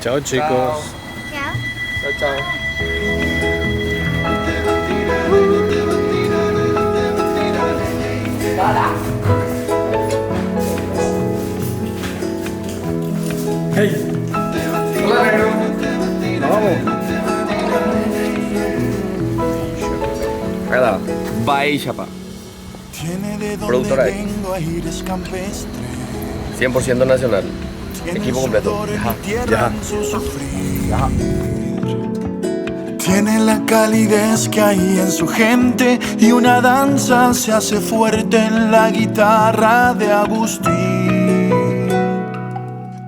Chao chicos. Chao. Chao, chao. Hey. Hola, negro. Vamos. ¿Verdad? Bye, chapa. Productora X. 100% nacional. Equipo completo. Ya. Tiene la calidez que hay en su gente y una danza se hace fuerte en la guitarra de Agustín.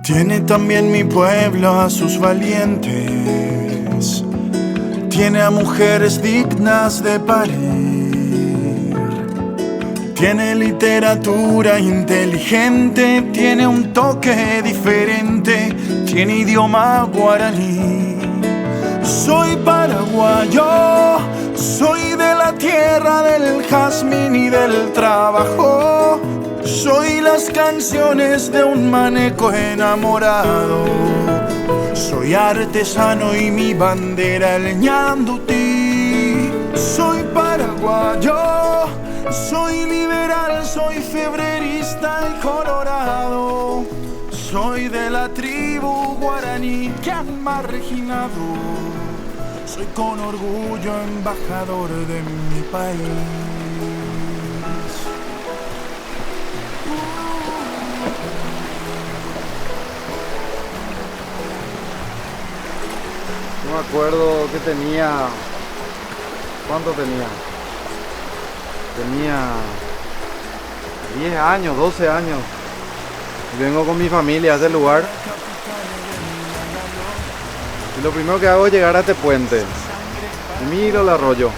Tiene también mi pueblo a sus valientes. Tiene a mujeres dignas de parir. Tiene literatura inteligente, tiene un toque diferente, tiene idioma guaraní. Soy paraguayo, soy de la tierra del jazmín y del trabajo. Soy las canciones de un maneco enamorado. Soy artesano y mi bandera el ñandutí. Soy paraguayo, soy liberal, soy febrerista y colorado. Soy de la tribu guaraní que han marginado. Soy con orgullo embajador de mi país. Yo me acuerdo que tenía... ¿Cuánto tenía? Tenía 10 años, 12 años. Y vengo con mi familia a ese lugar. Y lo primero que hago es llegar a este puente. Y miro el arroyo.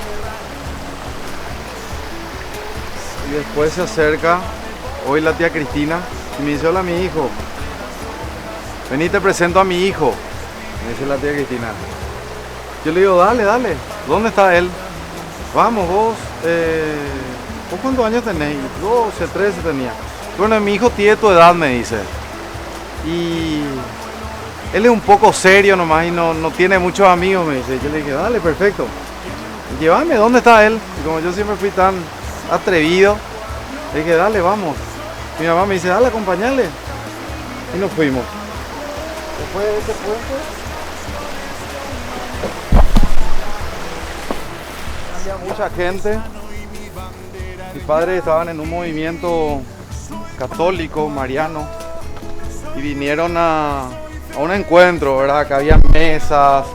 Y después se acerca hoy la tía Cristina y me dice: hola, mi hijo. Vení, te presento a mi hijo. Me dice la tía Cristina. Yo le digo: dale, dale. ¿Dónde está él? Vamos, vos. ¿Vos cuántos años tenés? 12, 13 tenía. Bueno, mi hijo tiene tu edad, me dice. Y él es un poco serio nomás y no tiene muchos amigos, me dice. Yo le dije: dale, perfecto. Llévame, ¿dónde está él? Y como yo siempre fui tan atrevido, le dije: dale, vamos. Mi mamá me dice: dale, acompañale. Y nos fuimos. Después de ese puente, había mucha gente. Mis padres estaban en un movimiento católico, mariano, y vinieron a un encuentro, ¿verdad? Que había mesas,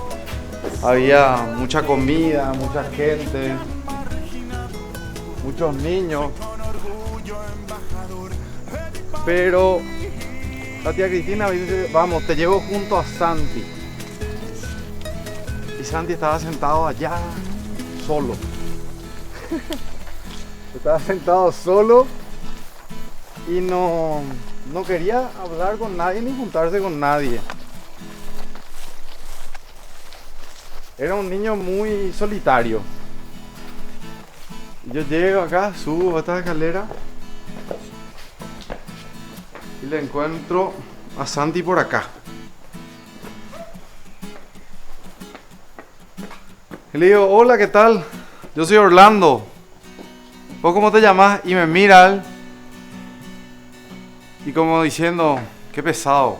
había mucha comida, mucha gente, muchos niños. Pero la tía Cristina dice: vamos, te llevo junto a Santi. Y Santi estaba sentado allá, solo. Estaba sentado solo y no quería hablar con nadie ni juntarse con nadie. Era un niño muy solitario. Yo llego acá, subo a esta escalera y le encuentro a Santi por acá. Y le digo: hola, ¿qué tal? Yo soy Orlando. ¿Vos cómo te llamas? Y me mira él. Y como diciendo: qué pesado.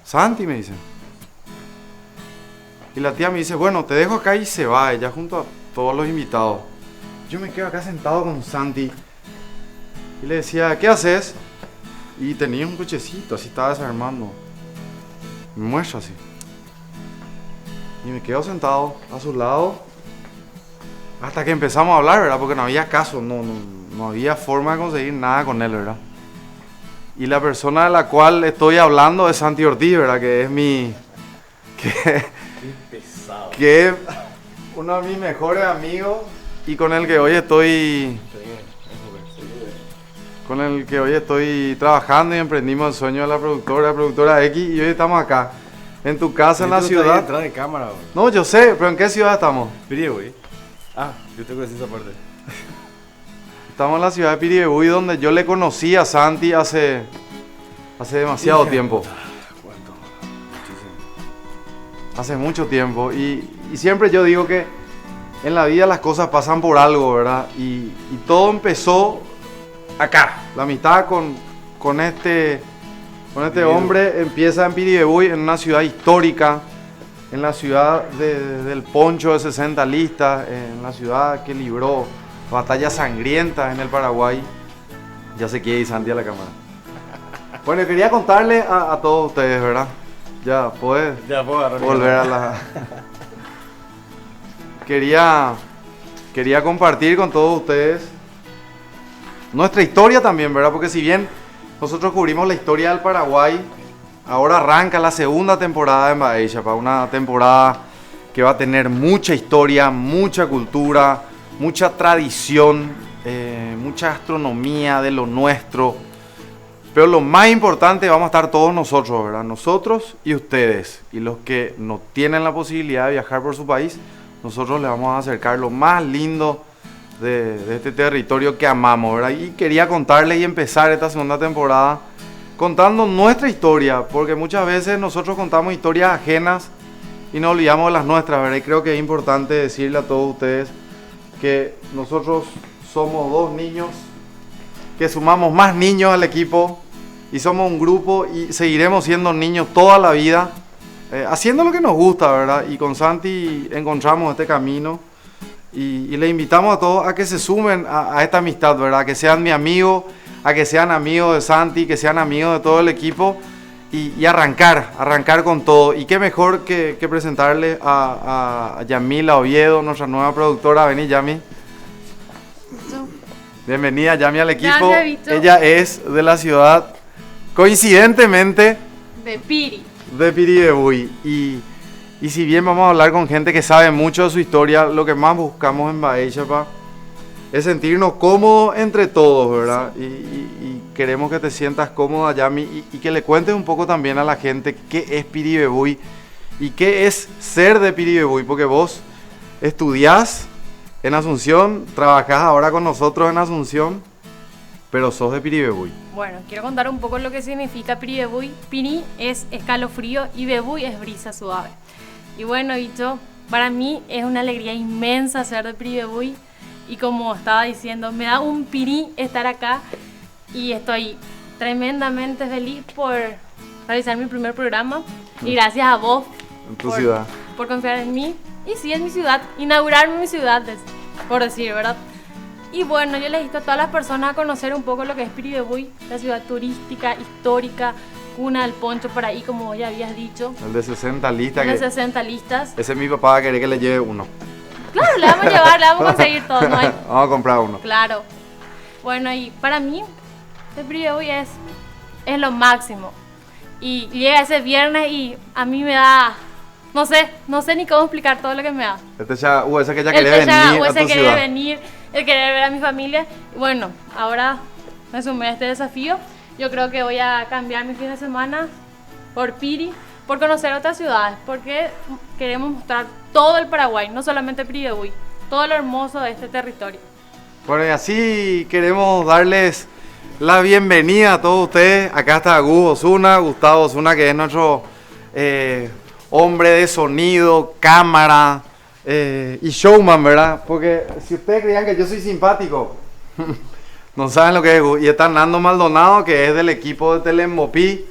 Santi, me dice. Y la tía me dice: bueno, te dejo acá, y se va ella junto a todos los invitados. Yo me quedo acá sentado con Santi. Y le decía: ¿qué haces? Y tenía un cochecito, así estaba desarmando. Me muestra así. Y me quedo sentado a su lado. Hasta que empezamos a hablar, ¿verdad? Porque no había caso, no había forma de conseguir nada con él, ¿verdad? Y la persona de la cual estoy hablando es Santi Ortiz, ¿verdad? Que es mi... que es uno de mis mejores amigos y con el que hoy estoy... con el que hoy estoy trabajando y emprendimos el sueño de la productora X, y hoy estamos acá, en tu casa, en la ciudad. Entrada de cámara, bro. No, yo sé, pero ¿en qué ciudad estamos? Pirihue. Ah, yo tengo que decir esa parte. Estamos en la ciudad de Pirihue, donde yo le conocí a Santi hace demasiado tiempo. ¿Cuánto? Muchísimo. hace mucho tiempo. Y siempre yo digo que en la vida las cosas pasan por algo, ¿verdad? Y todo empezó acá. La amistad con este hombre empieza en Piribebuy, en una ciudad histórica, en la ciudad del poncho de 60 listas, en la ciudad que libró batallas sangrientas en el Paraguay. Ya se quiere ir Santi a la cámara. Bueno, quería contarle a todos ustedes, ¿verdad? Ya puedo volver a la... Quería compartir con todos ustedes nuestra historia también, ¿verdad? Porque si bien nosotros cubrimos la historia del Paraguay, ahora arranca la segunda temporada en Baixapa, una temporada que va a tener mucha historia, mucha cultura, mucha tradición, mucha gastronomía de lo nuestro. Pero lo más importante, vamos a estar todos nosotros, ¿verdad? Nosotros y ustedes. Y los que no tienen la posibilidad de viajar por su país, nosotros les vamos a acercar lo más lindo de este territorio que amamos, ¿verdad? Y quería contarles y empezar esta segunda temporada contando nuestra historia, porque muchas veces nosotros contamos historias ajenas y nos olvidamos de las nuestras, ¿verdad? Y creo que es importante decirle a todos ustedes que nosotros somos dos niños, que sumamos más niños al equipo y somos un grupo y seguiremos siendo niños toda la vida, haciendo lo que nos gusta, ¿verdad? Y con Santi encontramos este camino y le invitamos a todos a que se sumen a esta amistad, ¿verdad? A que sean mi amigo, a que sean amigos de Santi, que sean amigos de todo el equipo y arrancar con todo. Y qué mejor que presentarle a Yamila Oviedo, nuestra nueva productora. Vení, Yami. Bienvenida, Yami, al equipo. Gracias, ella es de la ciudad, coincidentemente, de Piri. de Piribebuy. Y si bien vamos a hablar con gente que sabe mucho de su historia, lo que más buscamos en Baixapa es sentirnos cómodos entre todos, ¿verdad? Sí. Y queremos que te sientas cómoda, Yami, y que le cuentes un poco también a la gente qué es Piribebuy y qué es ser de Piribebuy, porque vos estudiás en Asunción, trabajás ahora con nosotros en Asunción, pero sos de Piribebuy. Bueno, quiero contar un poco lo que significa Piribebuy. Piri es escalofrío y Bebuy es brisa suave. Y bueno, Bicho, para mí es una alegría inmensa ser de Piribebuy. Y como estaba diciendo, me da un pirí estar acá y estoy tremendamente feliz por realizar mi primer programa. Y gracias a vos en tu ciudad, por confiar en mí. Y sí, en mi ciudad, inaugurarme mi ciudad, por decir, ¿verdad? Y bueno, yo les invito a todas las personas a conocer un poco lo que es Piribebuy, la ciudad turística, histórica, cuna del poncho por ahí, como vos ya habías dicho. El de 60 listas. El de 60 listas. Ese es mi papá, va a querer que le lleve uno. Claro, le vamos a llevar, le vamos a conseguir todo, ¿no? Vamos a comprar uno. Claro. Bueno, y para mí, el Piribebuy es lo máximo. Y llega ese viernes y a mí me da... No sé ni cómo explicar todo lo que me da. Ese que ya quería venir a tu ciudad. Venir, el querer ver a mi familia. Y bueno, ahora me sumé a este desafío. Yo creo que voy a cambiar mi fin de semana por Piri, por conocer otras ciudades, porque queremos mostrar todo el Paraguay, no solamente Piribebuy, todo lo hermoso de este territorio. Bueno, y así queremos darles la bienvenida a todos ustedes. Acá está Gustavo Osuna, que es nuestro hombre de sonido, cámara y showman, ¿verdad? Porque si ustedes creían que yo soy simpático, no saben lo que es. Y está Nando Maldonado, que es del equipo de Telembopí,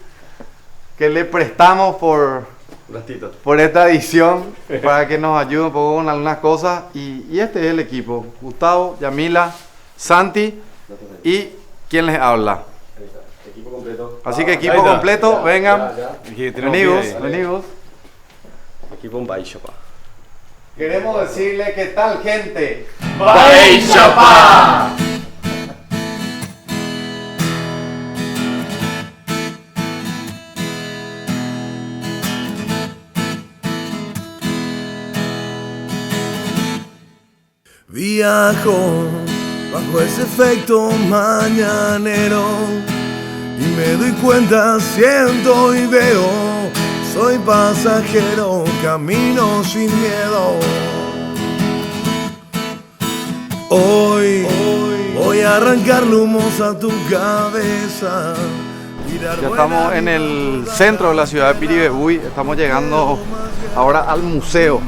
que le prestamos por esta edición para que nos ayude un poco con algunas cosas. Y este es el equipo: Gustavo, Yamila, Santi y ¿quién les habla? Equipo completo. Así que equipo completo, ya, vengan. ya. Venimos. Equipo en Baixapa. Queremos decirle qué tal, gente. ¡Baixapa! Viajo bajo ese efecto mañanero y me doy cuenta, siento y veo, soy pasajero, camino sin miedo. Hoy voy a arrancarle humos a tu cabeza Ya estamos en el centro de la ciudad de Piribebuy, estamos llegando ahora al museo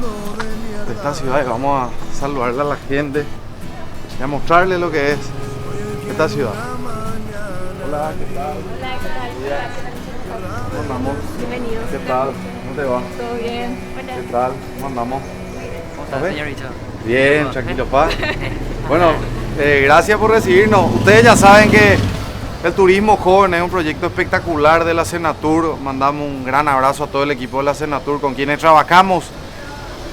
de esta ciudad y vamos a saludarle a la gente y a mostrarle lo que es esta ciudad. Hola, ¿qué tal? Hola, ¿qué tal? ¿Cómo andamos? Bienvenidos. ¿Qué tal? ¿Cómo te va? ¿Todo bien? ¿Qué tal? ¿Cómo andamos? ¿Cómo está, señorita? Bien, tranquilo, pa. Bueno, gracias por recibirnos. Ustedes ya saben que el turismo joven es un proyecto espectacular de la Senatur. Mandamos un gran abrazo a todo el equipo de la Senatur con quienes trabajamos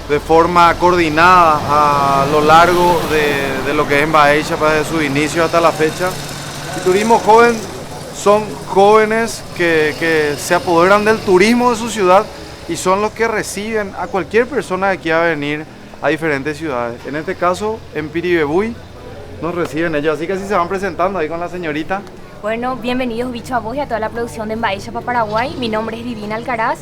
de forma coordinada a lo largo de lo que es en Baella, desde su inicio hasta la fecha. El turismo joven son jóvenes que se apoderan del turismo de su ciudad y son los que reciben a cualquier persona que quiera venir a diferentes ciudades. En este caso, en Piribebuy, nos reciben ellos, así que así se van presentando ahí con la señorita. Bueno, bienvenidos Bicho a vos y a toda la producción de Baella para Paraguay. Mi nombre es Divina Alcaraz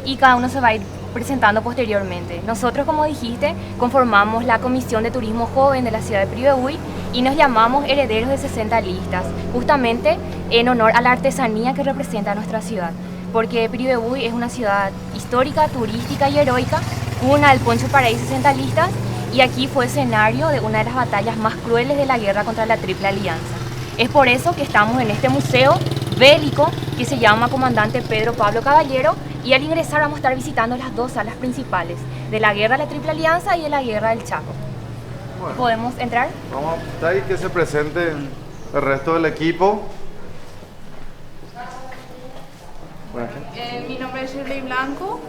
y cada uno se va a ir presentando posteriormente. Nosotros, como dijiste, conformamos la Comisión de Turismo Joven de la ciudad de Piribebuy y nos llamamos Herederos de 60 Listas, justamente en honor a la artesanía que representa nuestra ciudad. Porque Piribebuy es una ciudad histórica, turística y heroica, cuna del Poncho Paraí 60 Listas, y aquí fue escenario de una de las batallas más crueles de la guerra contra la Triple Alianza. Es por eso que estamos en este museo bélico que se llama Comandante Pedro Pablo Caballero, y al ingresar vamos a estar visitando las dos salas principales de la guerra de la Triple Alianza y de la guerra del Chaco. Bueno, ¿Podemos entrar? vamos a estar ahí que se presente el resto del equipo. Buenas noches. Mi nombre es Shirley Blanco.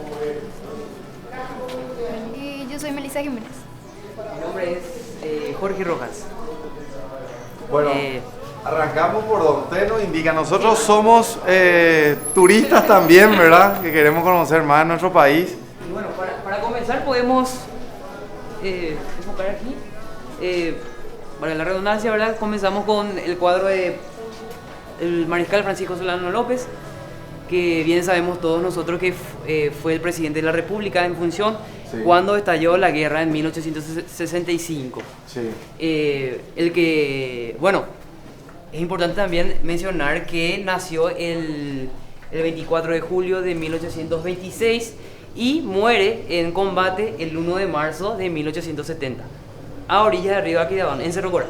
Y yo soy Melissa Jiménez. Mi nombre es Jorge Rojas. Bueno, arrancamos por donde usted nos indica. Nosotros somos turistas también, ¿verdad? Que queremos conocer más de nuestro país. Y bueno, para comenzar podemos enfocar aquí. Para la redundancia, ¿verdad? Comenzamos con el cuadro de el mariscal Francisco Solano López, que bien sabemos todos nosotros que fue el presidente de la República en función cuando estalló la guerra en 1865. Sí. El que, bueno, es importante también mencionar que nació el 24 de julio de 1826 y muere en combate el 1 de marzo de 1870, a orillas de río Aquidauán, en Cerro Corá.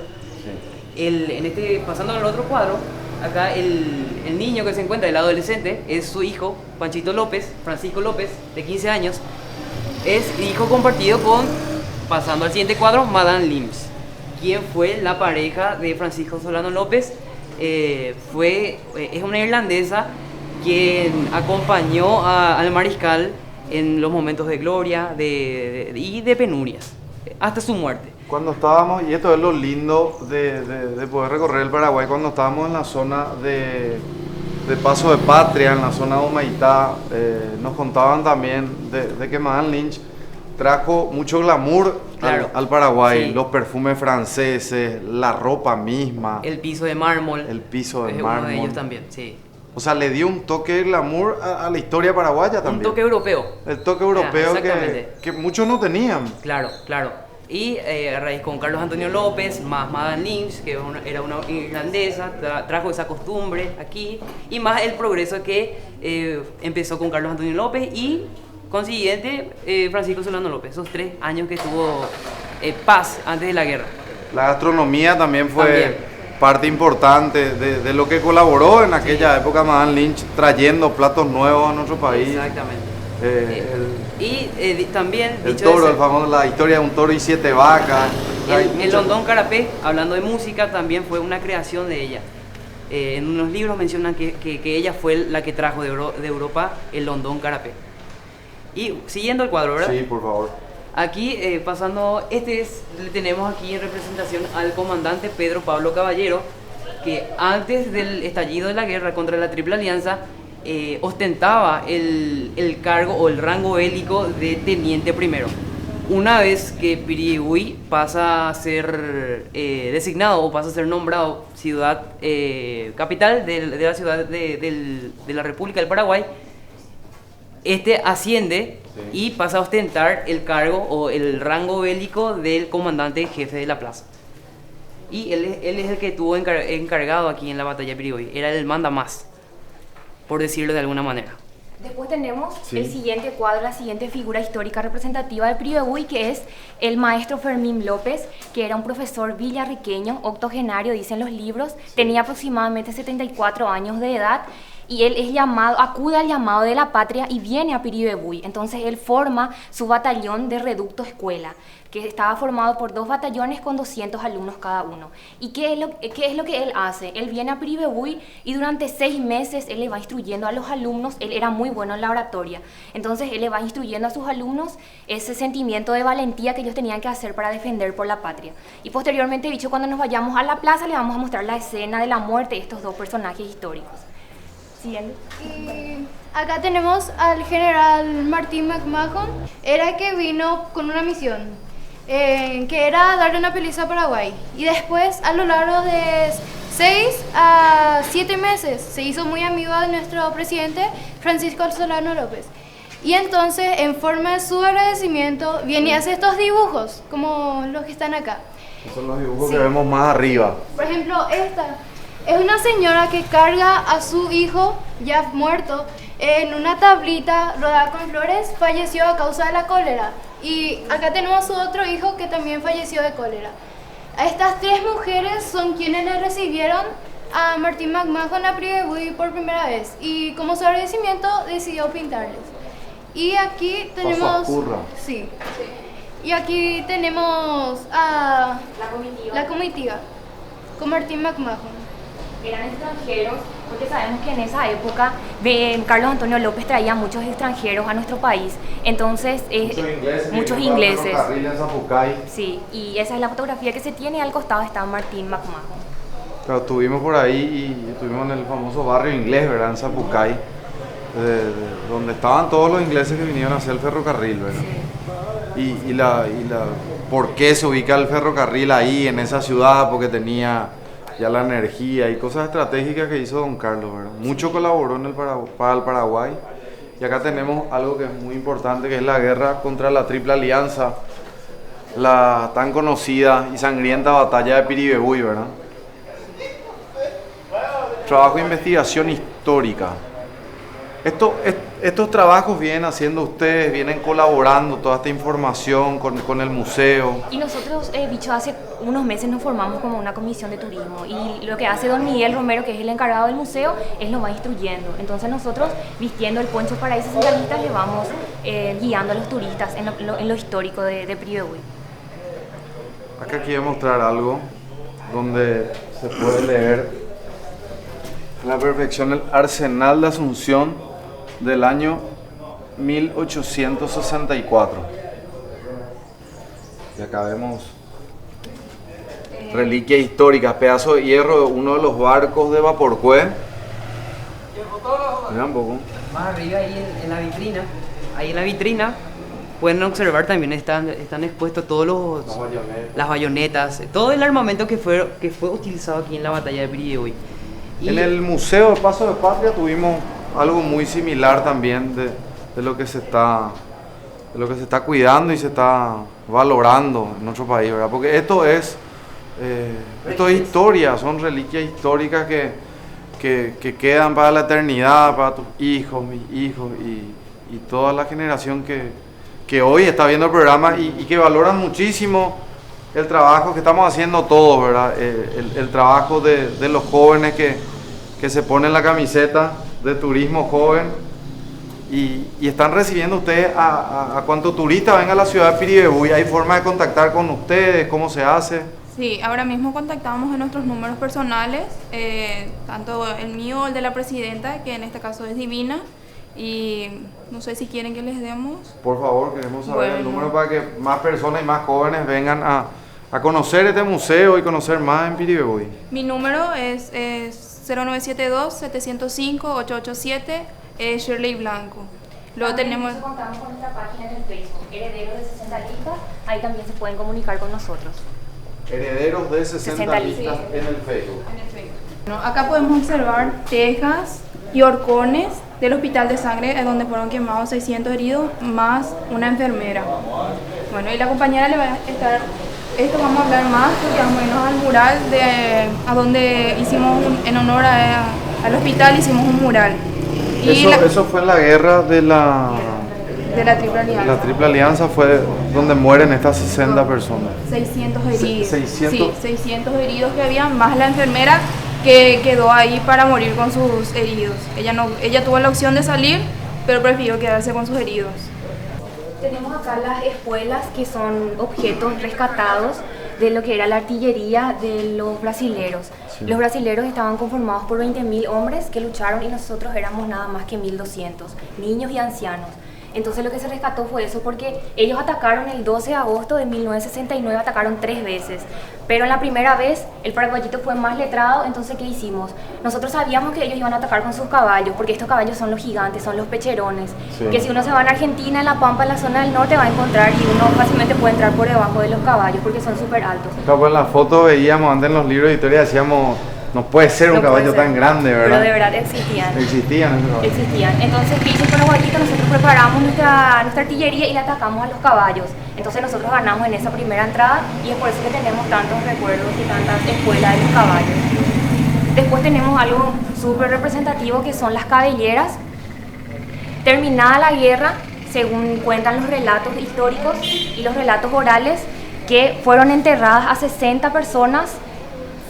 Sí. Pasando al otro cuadro, acá el niño que se encuentra, el adolescente, es su hijo, Panchito López, Francisco López, de 15 años. Es hijo compartido con, pasando al siguiente cuadro, Madame Lims, quien fue la pareja de Francisco Solano López. Es una irlandesa quien acompañó al mariscal en los momentos de gloria y de penurias, hasta su muerte. Cuando estábamos, y esto es lo lindo de poder recorrer el Paraguay, cuando estábamos en la zona de Paso de Patria, en la zona de Humaitá, nos contaban también de que Madame Lynch trajo mucho glamour al Paraguay, sí. Los perfumes franceses, la ropa misma. El piso de mármol. El piso de es mármol. Uno de ellos también, sí. O sea, le dio un toque de glamour a la historia paraguaya también. Un toque europeo. El toque europeo que muchos no tenían. Claro, claro. Y a raíz con Carlos Antonio López, más Madame Lynch, que era una irlandesa, trajo esa costumbre aquí, y más el progreso que empezó con Carlos Antonio López y consiguiente Francisco Solano López, esos 3 años que tuvo paz antes de la guerra. La gastronomía también fue parte importante de lo que colaboró en aquella época Madame Lynch, trayendo platos nuevos a nuestro país. Exactamente. También el toro, la historia de un toro y 7 vacas. El Londón Carapé, hablando de música, también fue una creación de ella. En unos libros mencionan que ella fue la que trajo de Europa el Londón Carapé. Y siguiendo el cuadro, ¿verdad? Sí, por favor. Aquí, pasando, le tenemos aquí en representación al comandante Pedro Pablo Caballero, que antes del estallido de la guerra contra la Triple Alianza, ostentaba el cargo o el rango bélico de teniente primero. Una vez que Piribebuy pasa a ser designado o pasa a ser nombrado ciudad capital de la ciudad de la República del Paraguay, asciende y pasa a ostentar el cargo o el rango bélico del comandante jefe de la plaza. Y él es el que estuvo encargado aquí en la batalla de Piribebuy, era el mandamás. por decirlo de alguna manera. Después tenemos Sí. el siguiente cuadro, la siguiente figura histórica representativa del Piribebuy, que es el maestro Fermín López, que era un profesor villarriqueño, octogenario, dicen los libros, tenía aproximadamente 74 años de edad, y él es llamado, acude al llamado de la patria y viene a Piribebuy. Entonces él forma su batallón de reducto escuela, que estaba formado por 2 batallones con 200 alumnos cada uno. ¿Y qué es lo que él hace? Él viene a Piribebuy y durante 6 meses él le va instruyendo a los alumnos. Él era muy bueno en la oratoria, entonces él le va instruyendo a sus alumnos ese sentimiento de valentía que ellos tenían que hacer para defender por la patria. Y posteriormente, dicho, cuando nos vayamos a la plaza, le vamos a mostrar la escena de la muerte de estos 2 personajes históricos. Siguiente. Y acá tenemos al general Martín McMahon. Era que vino con una misión, que era darle una paliza a Paraguay. Y después, a lo largo de 6 a 7 meses, se hizo muy amigo de nuestro presidente Francisco Solano López. Y entonces, en forma de su agradecimiento, viene y hace estos dibujos, como los que están acá. Estos son los dibujos Sí. que vemos más arriba. Por ejemplo, esta es una señora que carga a su hijo ya muerto en una tablita rodada con flores. Falleció a causa de la cólera. Y acá tenemos a su otro hijo que también falleció de cólera. A estas 3 mujeres son quienes le recibieron a Martín McMahon a Piribebuy por primera vez. Y como su agradecimiento decidió pintarles. Y aquí tenemos... Curra. Sí. Y aquí tenemos a la comitiva con Martín McMahon. Eran extranjeros, porque sabemos que en esa época Carlos Antonio López traía muchos extranjeros a nuestro país, entonces muchos ingleses. En Zapucay. Sí, y esa es la fotografía que se tiene, y al costado está Martín McMahon. Claro, estuvimos por ahí y estuvimos en el famoso barrio inglés, ¿verdad? En Zapucay, donde estaban todos los ingleses que vinieron a hacer el ferrocarril, ¿verdad? Sí. ¿Por qué se ubica el ferrocarril ahí, en esa ciudad? Porque tenía ya la energía y cosas estratégicas que hizo don Carlos, ¿verdad? Mucho colaboró para el Paraguay. Y acá tenemos algo que es muy importante, que es la guerra contra la Triple Alianza, la tan conocida y sangrienta batalla de Piribebuy, ¿verdad? Trabajo de investigación histórica. Estos trabajos vienen haciendo ustedes, vienen colaborando toda esta información con el museo. Y nosotros, Bicho, hace unos meses nos formamos como una comisión de turismo, y lo que hace don Miguel Romero, que es el encargado del museo, él nos va instruyendo. Entonces nosotros, vistiendo el poncho paraíso centralistas, le vamos guiando a los turistas en lo histórico de Piribebuy. Acá quiero mostrar algo donde se puede leer a la perfección el Arsenal de Asunción del año 1864. Y acá vemos reliquias históricas, pedazo de hierro de uno de los barcos de Vaporcue. Mira un poco. Más arriba, ahí en la vitrina, pueden observar también están expuestos todos las bayonetas, todo el armamento que fue utilizado aquí en la batalla de Piribebuy. En el Museo de Paso de Patria tuvimos algo muy similar también de lo que se está cuidando y se está valorando en nuestro país, ¿verdad? Porque esto es historia, son reliquias históricas que quedan para la eternidad, para tus hijos, mis hijos y toda la generación que hoy está viendo el programa y que valoran muchísimo el trabajo que estamos haciendo todos, ¿verdad? El trabajo de los jóvenes que se ponen la camiseta de turismo joven y están recibiendo ustedes a cuanto turista venga a la ciudad de Piribebuy. ¿Hay forma de contactar con ustedes? ¿Cómo se hace? Sí, ahora mismo contactamos en nuestros números personales, tanto el mío o el de la presidenta, que en este caso es Divina, y no sé si quieren que les demos. Por favor, queremos saber el número para que más personas y más jóvenes vengan a conocer este museo y conocer más en Piribebuy. Mi número es 0972-705-887, Shirley Blanco. Luego tenemos... Contamos con nuestra página en Facebook, Herederos de 60 Listas, ahí también se pueden comunicar con nosotros. Herederos de 60 Listas en el Facebook. Bueno, acá podemos observar tejas y horcones del hospital de sangre, donde fueron quemados 600 heridos, más una enfermera. Bueno, y la compañera le va a estar... Esto vamos a hablar más, porque vamos a irnos al mural a donde hicimos, en honor al hospital, hicimos un mural. Y Eso fue en la guerra de la Triple Alianza. La Triple Alianza fue donde mueren estas 60 personas. 600 heridos. 600. Sí, 600 heridos que había, más la enfermera que quedó ahí para morir con sus heridos. Ella tuvo la opción de salir, pero prefirió quedarse con sus heridos. Tenemos acá las espuelas, que son objetos rescatados de lo que era la artillería de los brasileros. Sí. Los brasileros estaban conformados por 20.000 hombres que lucharon y nosotros éramos nada más que 1.200, niños y ancianos. Entonces lo que se rescató fue eso, porque ellos atacaron el 12 de agosto de 1969, atacaron 3 veces. Pero en la primera vez el paraguayito fue más letrado, entonces ¿qué hicimos? Nosotros sabíamos que ellos iban a atacar con sus caballos, porque estos caballos son los gigantes, son los pecherones. Sí. Que si uno se va a Argentina, en La Pampa, en la zona del norte, va a encontrar y uno fácilmente puede entrar por debajo de los caballos, porque son súper altos. Claro, pues en la foto veíamos antes en los libros de historia, decíamos, no puede ser un No puede caballo ser. tan grande, ¿verdad? Pero de verdad existían. Existían esos caballos. Existían. Entonces, ¿qué hizo el paraguayito? Nosotros preparamos nuestra artillería y le atacamos a los caballos. Entonces nosotros ganamos en esa primera entrada y es por eso que tenemos tantos recuerdos y tantas escuelas de los caballos. Después tenemos algo súper representativo que son las cabelleras. Terminada la guerra, según cuentan los relatos históricos y los relatos orales, que fueron enterradas a 60 personas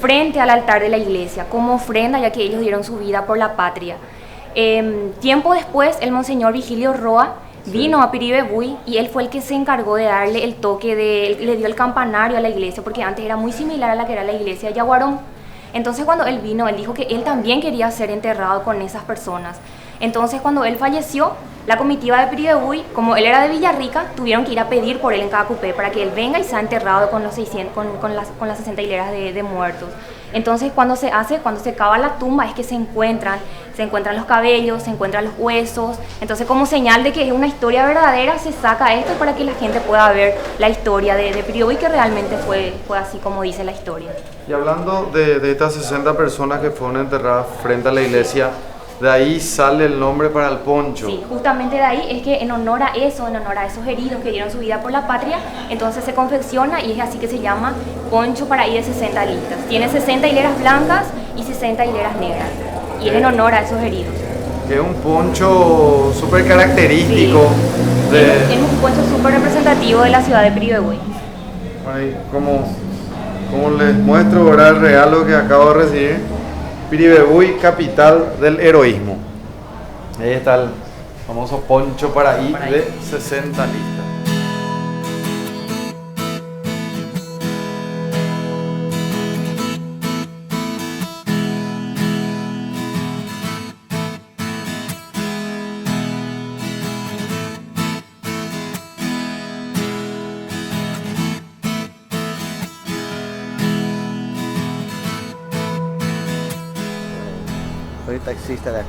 frente al altar de la iglesia, como ofrenda, ya que ellos dieron su vida por la patria. Tiempo después, el monseñor Vigilio Roa vino a Piribebuy y él fue el que se encargó de darle el toque, le dio el campanario a la iglesia, porque antes era muy similar a la que era la iglesia de Yaguarón. Entonces cuando él vino, él dijo que él también quería ser enterrado con esas personas. Entonces cuando él falleció, la comitiva de Piribebuy, como él era de Villarrica, tuvieron que ir a pedir por él en cada cupé para que él venga y sea enterrado con los 600, con las 60 hileras de muertos. Entonces cuando se cava la tumba es que se encuentran los cabellos, se encuentran los huesos. Entonces como señal de que es una historia verdadera se saca esto para que la gente pueda ver la historia de Piribebuy, que realmente fue así como dice la historia. Y hablando de estas 60 personas que fueron enterradas frente a la iglesia, de ahí sale el nombre para el poncho. Sí, justamente de ahí es que en honor a eso, en honor a esos heridos que dieron su vida por la patria, entonces se confecciona y es así que se llama poncho para ir de 60 listas. Tiene 60 hileras blancas y 60 hileras negras. Y es en honor a esos heridos. Que es un poncho súper característico. Sí. Es un poncho súper representativo de la ciudad de Piribebuy. Ahí, como les muestro, ¿verdad? El regalo que acabo de recibir. Piribebuy, capital del heroísmo. Ahí está el famoso poncho para ir de 60 listas. Soy taxista de acá.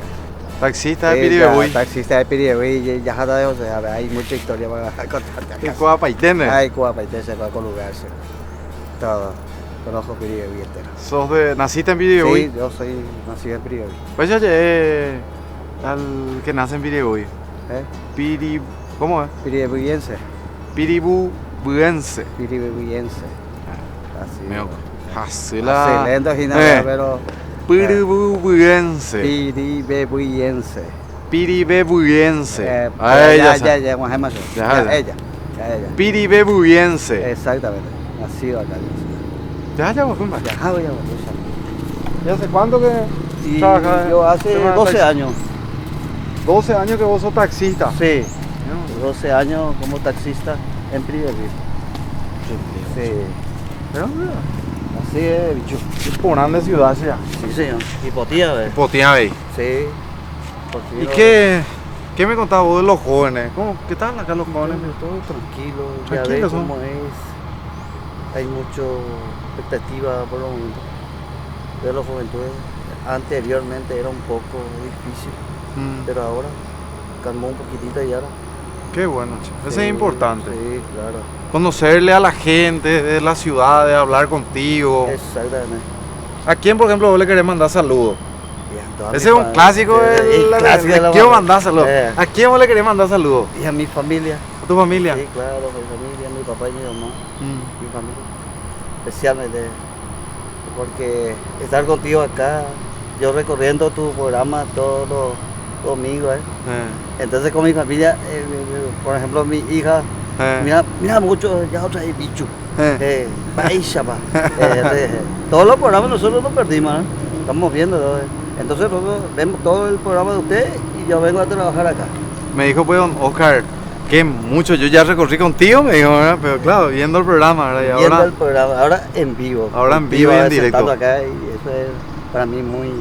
Taxista de Piribebuy. Taxista de Piribebuy, ya de José, hay mucha historia para contarte acá. ¿En Coapaitene? Ay, Coapaitene, se va a colugarse. Todo. Conozco Piribebuy entero. ¿Naciste en Piribebuy? Sí, yo soy nacido en Piribebuy. Pues yo llegué al que nace en Piribebuy. ¿Cómo es? Piribebuyense. Piribebuyense. Piribebuyense. Así. Lento, pero... Piribebuyense. Piribebuyense. Piribebuyense. Ya, más ella. Piribebuyense. Exactamente. Nacido acá. Ya, ¿Y hace cuánto que trabajas? Yo hace 12 años. 12 años que vos sos taxista. Sí. 12 años como taxista en Piribebuy. Sí. ¿Pero dónde? Así es, bicho. Es por grande ciudad ya. Sí, señor. Y Potía, ¿ves? Potía, ¿ves? Sí. ¿Y qué me contabas vos de los jóvenes? ¿Qué tal acá los jóvenes? Todo tranquilo. Ya Tranquilos, ves cómo es. Hay mucha expectativa por los momentos de los juventudes. Anteriormente era un poco difícil, pero ahora calmó un poquitito y ahora. Qué bueno, eso es importante. Sí, claro. Conocerle a la gente de la ciudad, de hablar contigo. Exactamente. ¿A quién, por ejemplo, vos le querés mandar saludos? Ese es un clásico ¿A quién mandar saludos? ¿A quién vos le querés mandar saludos? Y a mi familia. ¿A tu familia? Sí, claro, a mi familia, mi papá y mi mamá. Mi familia. Especialmente porque estar contigo acá, yo recorriendo tu programa todos conmigo. Entonces con mi familia, por ejemplo, mi hija, mira mucho, ya otra vez bicho. Paisa, pa. Todos los programas nosotros los perdimos, ¿no? Estamos viendo. Entonces nosotros vemos todo el programa de usted y yo vengo a trabajar acá. Me dijo pues don Oscar que mucho yo ya recorrí contigo, me dijo, ¿verdad? Pero claro, viendo el programa, ¿verdad? Y viendo ahora, el programa, ahora en vivo. Ahora en vivo y en directo. Acá, y eso es para mí muy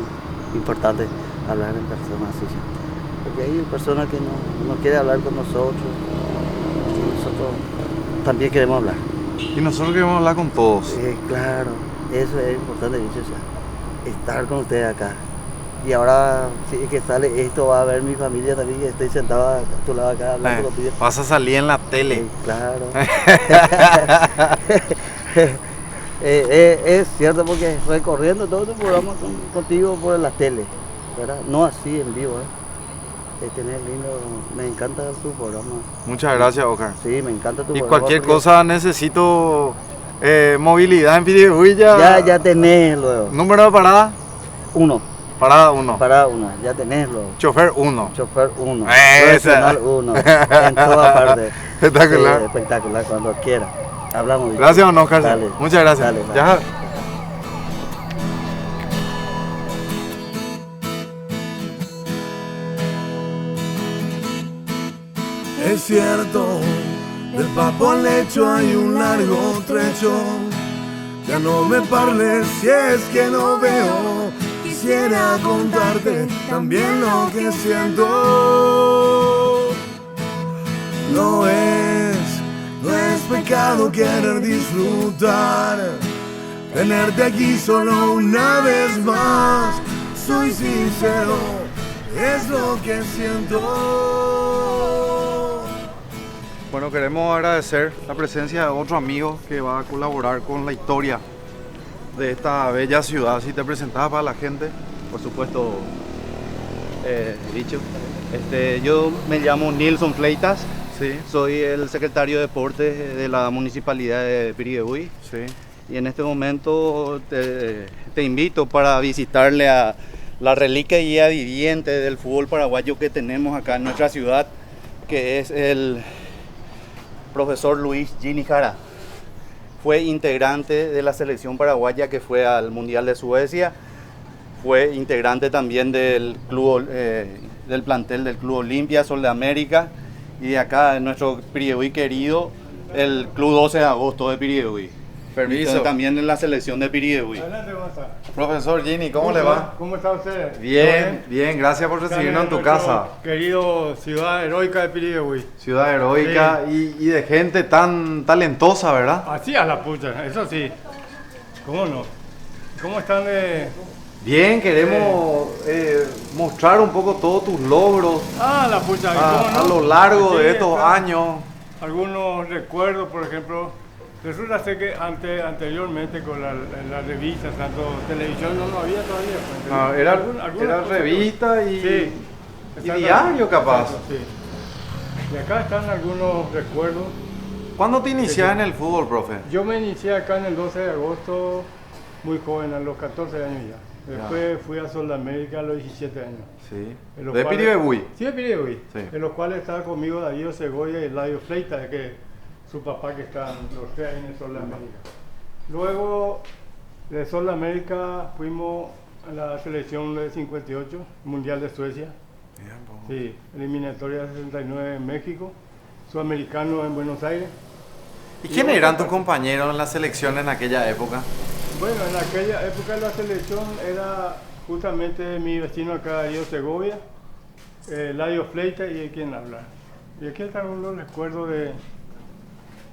importante, hablar en persona así. Porque hay personas que no quieren hablar con nosotros y nosotros también queremos hablar. Y nosotros queremos hablar con todos. Claro, eso es importante, dicho, o sea, estar con ustedes acá. Y ahora, si es que sale esto, va a ver mi familia también, que estoy sentado a tu lado acá hablando contigo. Vas a salir en la tele. Claro. Es cierto, porque recorriendo todo tu programa contigo por la tele, ¿verdad? No así en vivo, tener lindo, me encanta tu programa. Muchas gracias, Oscar. Sí, me encanta tu programa. Y cualquier cosa necesito movilidad en Piribebuy ya tenés luego. ¿Número de parada? 1. Parada 1. Parada 1, ya tenés luego. Chofer 1. Chofer 1. Profesional 1. En toda parte. Espectacular. Espectacular, cuando quiera. Hablamos. Gracias, don Oscar. Muchas gracias. Dale. Ya. Es cierto, del papo al lecho hay un largo trecho. Ya no me parles si es que no veo. Quisiera contarte también lo que siento. No es pecado querer disfrutar. Tenerte aquí solo una vez más. Soy sincero, es lo que siento. Bueno, queremos agradecer la presencia de otro amigo que va a colaborar con la historia de esta bella ciudad. Si te presentabas para la gente. Por supuesto, dicho. Yo me llamo Nilson Fleitas. Sí. Soy el secretario de Deportes de la Municipalidad de Piribebuy. Sí. Y en este momento te invito para visitarle a la reliquia y guía viviente del fútbol paraguayo que tenemos acá en nuestra ciudad, que es el profesor Luis Gini Jara. Fue integrante de la selección paraguaya que fue al Mundial de Suecia. Fue integrante también del club, del plantel del Club Olimpia, Sol de América. Y de acá, en nuestro Piribebuy querido, el Club 12 de Agosto de Piribebuy. Permiso. También en la selección de Piribebuy. Adelante, ¿cómo está? Profesor Gini, ¿cómo le va? ¿Cómo está usted? Bien, bien, gracias por recibirnos en tu casa. Querido ciudad heroica de Piribebuy. Ciudad heroica, sí. y de gente tan talentosa, ¿verdad? Así a la pucha, eso sí. ¿Cómo no? ¿Cómo están de...? Bien, queremos mostrar un poco todos tus logros la pucha, ¿cómo no? a lo largo Aquí de estos están años. Algunos recuerdos, por ejemplo, resulta ser que anteriormente con las revistas, tanto televisión no había todavía. Pues, era revista y, sí, y diario capaz. Exacto, sí. Y acá están algunos recuerdos. ¿Cuándo te iniciaste en el fútbol, profe? Yo me inicié acá en el 12 de agosto, muy joven, a los 14 años ya. Después fui a Sol de América a los 17 años. Sí. ¿De Piribebuy? Sí, de Piribebuy. Sí. En los cuales estaba conmigo Darío Segovia y Eladio Fleitas, que su papá que están los tres en el Sol de América. Luego de Sol de América fuimos a la selección de 58, Mundial de Suecia. Sí, eliminatoria de 69 en México, sudamericano en Buenos Aires. ¿Y quiénes eran tus compañeros en la selección en aquella época? Bueno, en aquella época la selección era justamente mi vecino acá, Darío Segovia, Eladio Fleitas y quien habla. Y aquí están unos recuerdos de...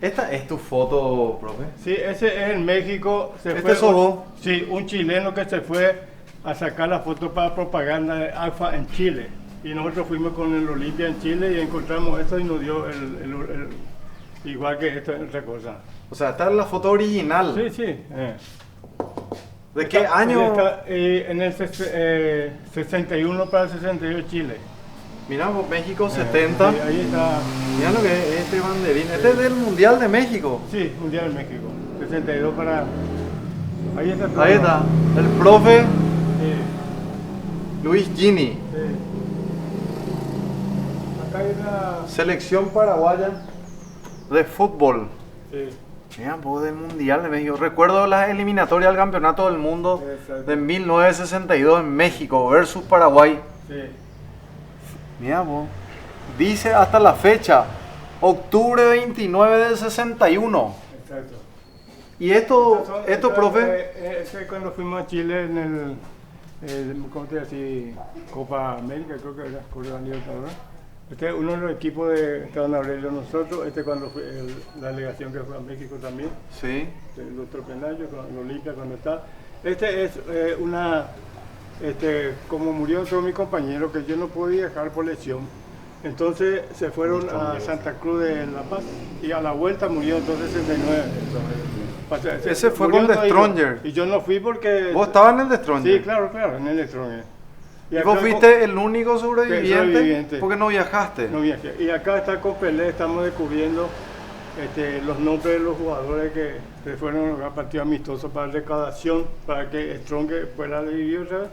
¿Esta es tu foto, profe? Sí, ese es en México. ¿Este sos vos? Sí, un chileno que se fue a sacar la foto para propaganda de ALFA en Chile. Y nosotros fuimos con el Olimpia en Chile y encontramos esto y nos dio el igual que esto es otra cosa. O sea, esta es la foto original. Sí, sí. ¿De qué año? En el 61 para el 62 Chile. Mira, México 70. Sí, ahí está. Mira lo que es este banderín. Este es del Mundial de México. Sí, Mundial de México. 62 para... Ahí está. Ahí está. El profe sí. Luis Gini. Sí. acá hay una... Selección paraguaya de fútbol. Sí. Mira, vos del Mundial de México. Recuerdo las eliminatorias del Campeonato del Mundo de 1962 en México versus Paraguay. Sí. Mira vos. Dice hasta la fecha, octubre 29 del 61. Exacto. Y esto, profe... Ese cuando fuimos a Chile en ¿cómo te decía? Copa América, creo que era, Copa Libertadores. Este es uno de los equipos de Estaban Aurelio nosotros, cuando fue la delegación que fue a México también. Sí. El doctor Penayo, con Olimpia cuando está. Es como murió todos mis compañeros, que yo no podía dejar por lesión. Entonces se fueron a Santa Cruz de La Paz y a la vuelta murió en 69. Ese fue con The Stronger. Y yo no fui porque... ¿Vos estabas en el The Stronger? Sí, claro, en el The Stronger. ¿Y vos fuiste el único sobreviviente? Porque no viajaste. No viajé. Y acá está con Pelé, estamos descubriendo los nombres de los jugadores que se fueron a partido amistoso para recaudación, para que Stronger pueda vivir otra vez.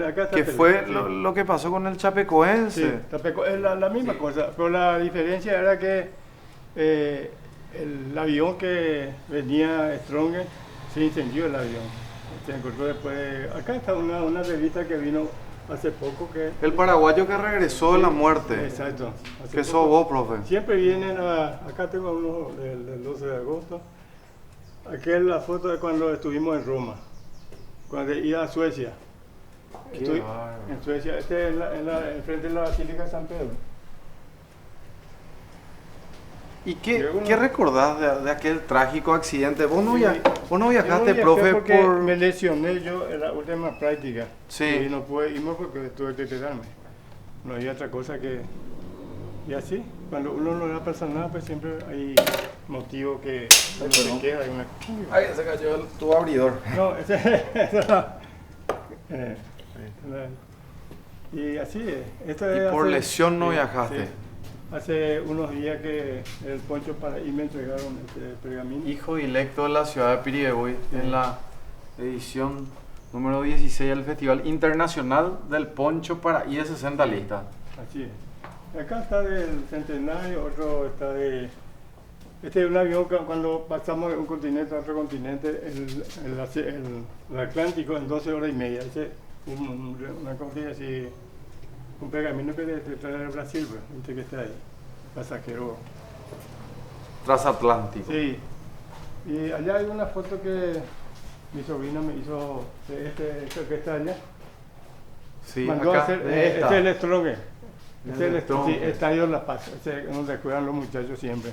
Acá está que Pelé, fue sí. lo que pasó con el Chapecoense. Sí, es la misma cosa, pero la diferencia era que el avión que venía Stronger se incendió el avión. Se encontró después. Acá está una revista que vino hace poco que... El paraguayo que regresó de la muerte. Exacto. Que sos vos, profe. Siempre vienen acá tengo uno del 12 de agosto. Aquí es la foto de cuando estuvimos en Roma. Cuando iba a Suecia. Estoy en Suecia. Este es enfrente de la Basílica de San Pedro. ¿Y qué recordás de aquel trágico accidente? ¿Vos no viajaste, yo profe, porque me lesioné yo en la última práctica. Sí. Y no pude irme porque tuve que quedarme. No había otra cosa que... Y así, cuando uno no da personal, pues siempre hay motivo que uno se queda. Ay, se cayó tu abridor. No, y así es. Y por lesión no viajaste. Sí. Hace unos días que el Poncho Paraí me entregaron este pergamino. Hijo directo de la ciudad de Piribebuy, en la edición número 16 del Festival Internacional del Poncho Paraí de 60 listas. Así es. Acá está del Centenario, otro está de... Este es un avión que cuando pasamos de un continente a otro continente, el Atlántico en 12 horas y media. Ese una cosa así... Un pergamino que te trae de Brasil, viste que está ahí, pasajero. Transatlántico. Sí. Y allá hay una foto que mi sobrina me hizo, este que está allá. Sí, mandó acá, a hacer, este es el Stronger. Este es el Estadio La Paz, donde juegan los muchachos siempre.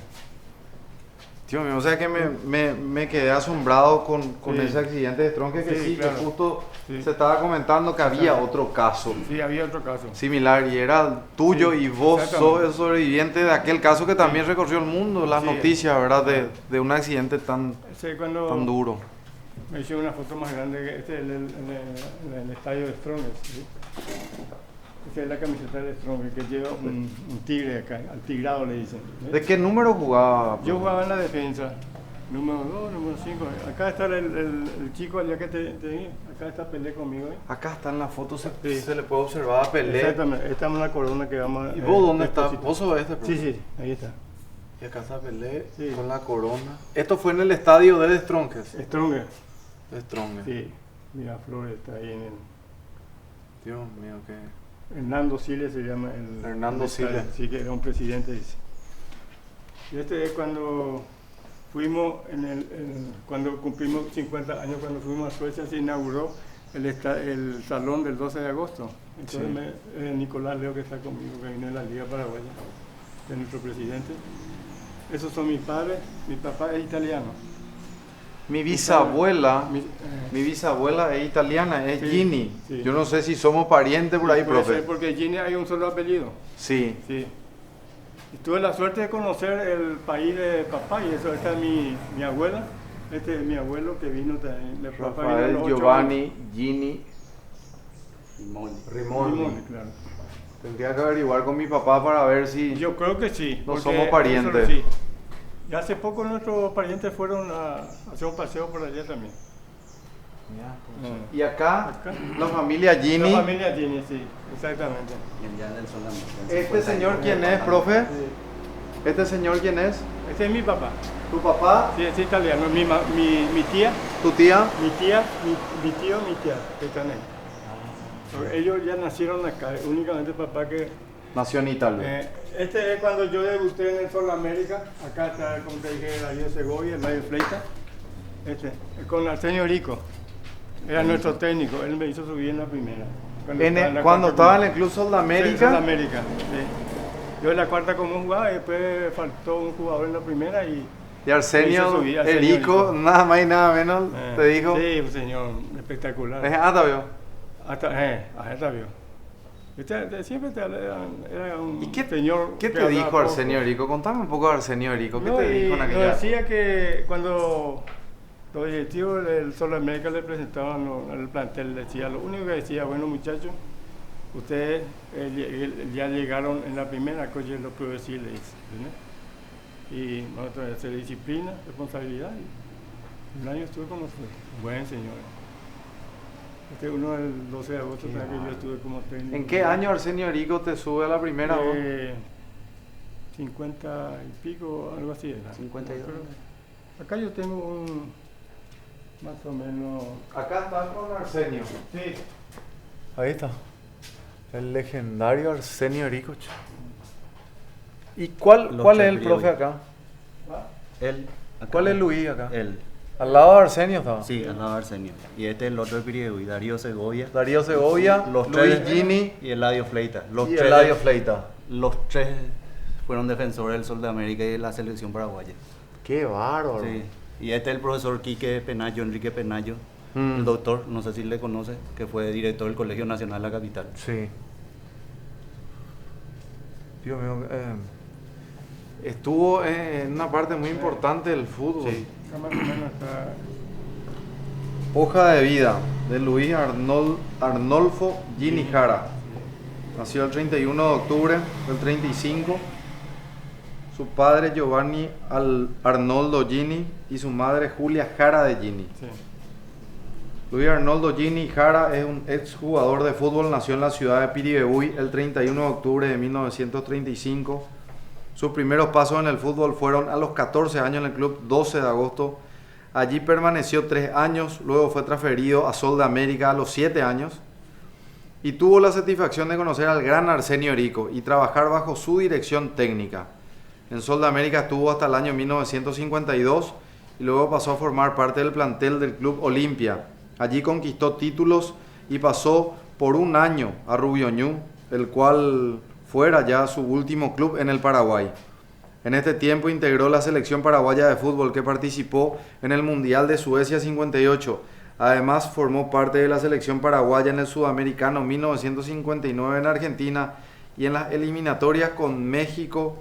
Tío mío, o sea que me quedé asombrado con ese accidente de Stronger, que sí, claro. Que justo se estaba comentando que había otro caso. Sí, había otro caso. Similar, y era tuyo, y vos sos el sobreviviente de aquel caso que también recorrió el mundo, las noticias, ¿verdad? De un accidente tan duro. Me hice una foto más grande que este, el estadio de Stronger. ¿Sí? Esta es la camiseta de Stronger, que lleva un tigre acá, al tigrado le dicen. ¿Ves? ¿De qué número jugaba? Yo jugaba en la defensa, número 2, número 5. Acá está el chico allá que te dije, acá está Pelé conmigo. Acá está en la foto, se le puede observar a Pelé. Exactamente, esta es una corona que vamos a... ¿Y vos dónde estás? ¿Vos sos este? Sí, ahí está. Y acá está Pelé con la corona. ¿Esto fue en el estadio de Stronger? Stronger. Sí, mira, Flores está ahí en el... Dios mío, qué... Hernando Siles se llama el... Hernando Siles. Sí, que era un presidente, dice. Y este es cuando fuimos, cuando cumplimos 50 años, cuando fuimos a Suecia, se inauguró el salón del 12 de agosto. Entonces Nicolás Leo, que está conmigo, que vino de la Liga Paraguaya, de nuestro presidente. Esos son mis padres, mi papá es italiano. Mi bisabuela es italiana, es sí, Ginny. Sí. Yo no sé si somos parientes por ahí, profe. Porque Ginny hay un solo apellido. Sí. Y tuve la suerte de conocer el país de papá, y eso, esta es mi abuela. Este es mi abuelo que vino también. Rafael Giovanni Ginny Rimoni. Claro. Tendría que averiguar con mi papá para ver si... Yo creo que sí. No somos parientes. Sí. Y hace poco nuestros parientes fueron a hacer un paseo por allá también. Y acá, la familia Gini. La familia Gini, sí, exactamente. ¿Este señor quién es, profe? ¿Este señor quién es? Este es mi papá. ¿Tu papá? Sí, es italiano. Mi tía. ¿Tu tía? Mi tía, mi tío, mi tía, que están ahí. Ellos ya nacieron acá, únicamente papá que... Nació en Italia. Este es cuando yo debuté en el Sol América. Acá está, como te dije, Darío Segovia, el Darío Fleita. Con Arsenio Rico. Era nuestro técnico, él me hizo subir en la primera. Cuando estaba en el Club Sol América. Sí, Sol América, sí. Yo en la cuarta común jugaba y después faltó un jugador en la primera y Arsenio Rico, nada más y nada menos, te dijo. Sí, un señor espectacular. ¿Hasta vio? Hasta vio. Siempre era un señor. ¿Qué te dijo Arsenio Rico? Contame un poco de Arsenio Rico. ¿Qué te dijo en aquella? Nos decía que cuando los directivos del Sol América le presentaban al plantel, decía, lo único que decía, bueno muchachos, ustedes ya llegaron en la primera, coche lo puedo decir, le dice, ¿no? Y nosotros hacer disciplina, responsabilidad. Y un año estuve como buen señor. Uno del 12 de agosto, que yo estuve como técnico. ¿En qué año Arsenio Rico te sube a la primera? 50 y pico, algo así era. 52. Acá yo tengo un, más o menos... Acá estás con Arsenio. Sí. Ahí está. El legendario Arsenio Rico. ¿Y cuál es el profe acá? Él. ¿Cuál es Luis acá? Él. ¿Al lado de Arsenio estaba? Sí, al lado de Arsenio. Y este es el otro de Piriegui, Darío Segovia. Darío Segovia, Luis Gini y Eladio Fleita. Eladio Fleita. Los tres fueron defensores del Sol de América y de la selección paraguaya. ¡Qué bárbaro! Sí. Y este es el profesor Quique Penayo, Enrique Penayo, el doctor, no sé si le conoce, que fue director del Colegio Nacional de la Capital. Sí. Dios mío, estuvo en una parte muy importante del fútbol. Sí. Hoja de vida de Luis Arnolfo Gini Jara. Nació el 31 de octubre del 35. Su padre Giovanni Arnoldo Gini y su madre Julia Jara de Gini. Sí. Luis Arnoldo Gini Jara es un exjugador de fútbol, nació en la ciudad de Piribebuy el 31 de octubre de 1935. Sus primeros pasos en el fútbol fueron a los 14 años en el club 12 de agosto. Allí permaneció 3 años, luego fue transferido a Sol de América a los 7 años y tuvo la satisfacción de conocer al gran Arsenio Rico y trabajar bajo su dirección técnica. En Sol de América estuvo hasta el año 1952 y luego pasó a formar parte del plantel del Club Olimpia. Allí conquistó títulos y pasó por un año a Rubioñú, el cual fuera ya su último club en el Paraguay. En este tiempo integró la selección paraguaya de fútbol que participó en el Mundial de Suecia 58. Además formó parte de la selección paraguaya en el Sudamericano 1959 en Argentina y en las eliminatorias con México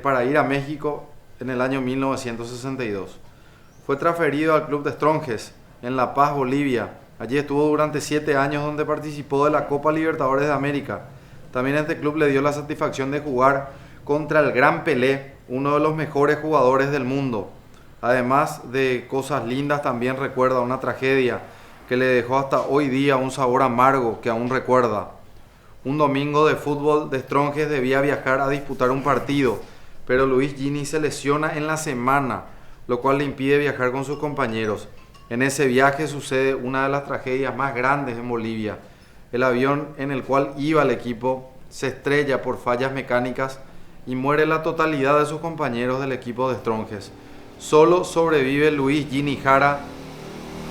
para ir a México en el año 1962. Fue transferido al club de Stronges en La Paz, Bolivia. Allí estuvo durante 7 años donde participó de la Copa Libertadores de América. También este club le dio la satisfacción de jugar contra el Gran Pelé, uno de los mejores jugadores del mundo. Además de cosas lindas, también recuerda una tragedia que le dejó hasta hoy día un sabor amargo que aún recuerda. Un domingo de fútbol de Stronges debía viajar a disputar un partido, pero Luis Gini se lesiona en la semana, lo cual le impide viajar con sus compañeros. En ese viaje sucede una de las tragedias más grandes en Bolivia. El avión en el cual iba el equipo se estrella por fallas mecánicas y muere la totalidad de sus compañeros del equipo de Stronges. Solo sobrevive Luis Gini Jara,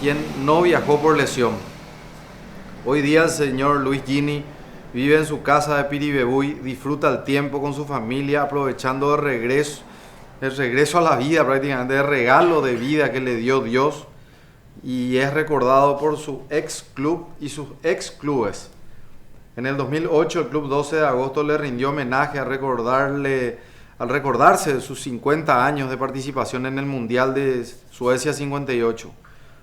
quien no viajó por lesión. Hoy día el señor Luis Gini vive en su casa de Piribebuy, disfruta el tiempo con su familia, aprovechando el regreso a la vida prácticamente, el regalo de vida que le dio Dios, y es recordado por su ex club y sus ex clubes. En el 2008 el club 12 de agosto le rindió homenaje al recordarse de sus 50 años de participación en el Mundial de Suecia 58.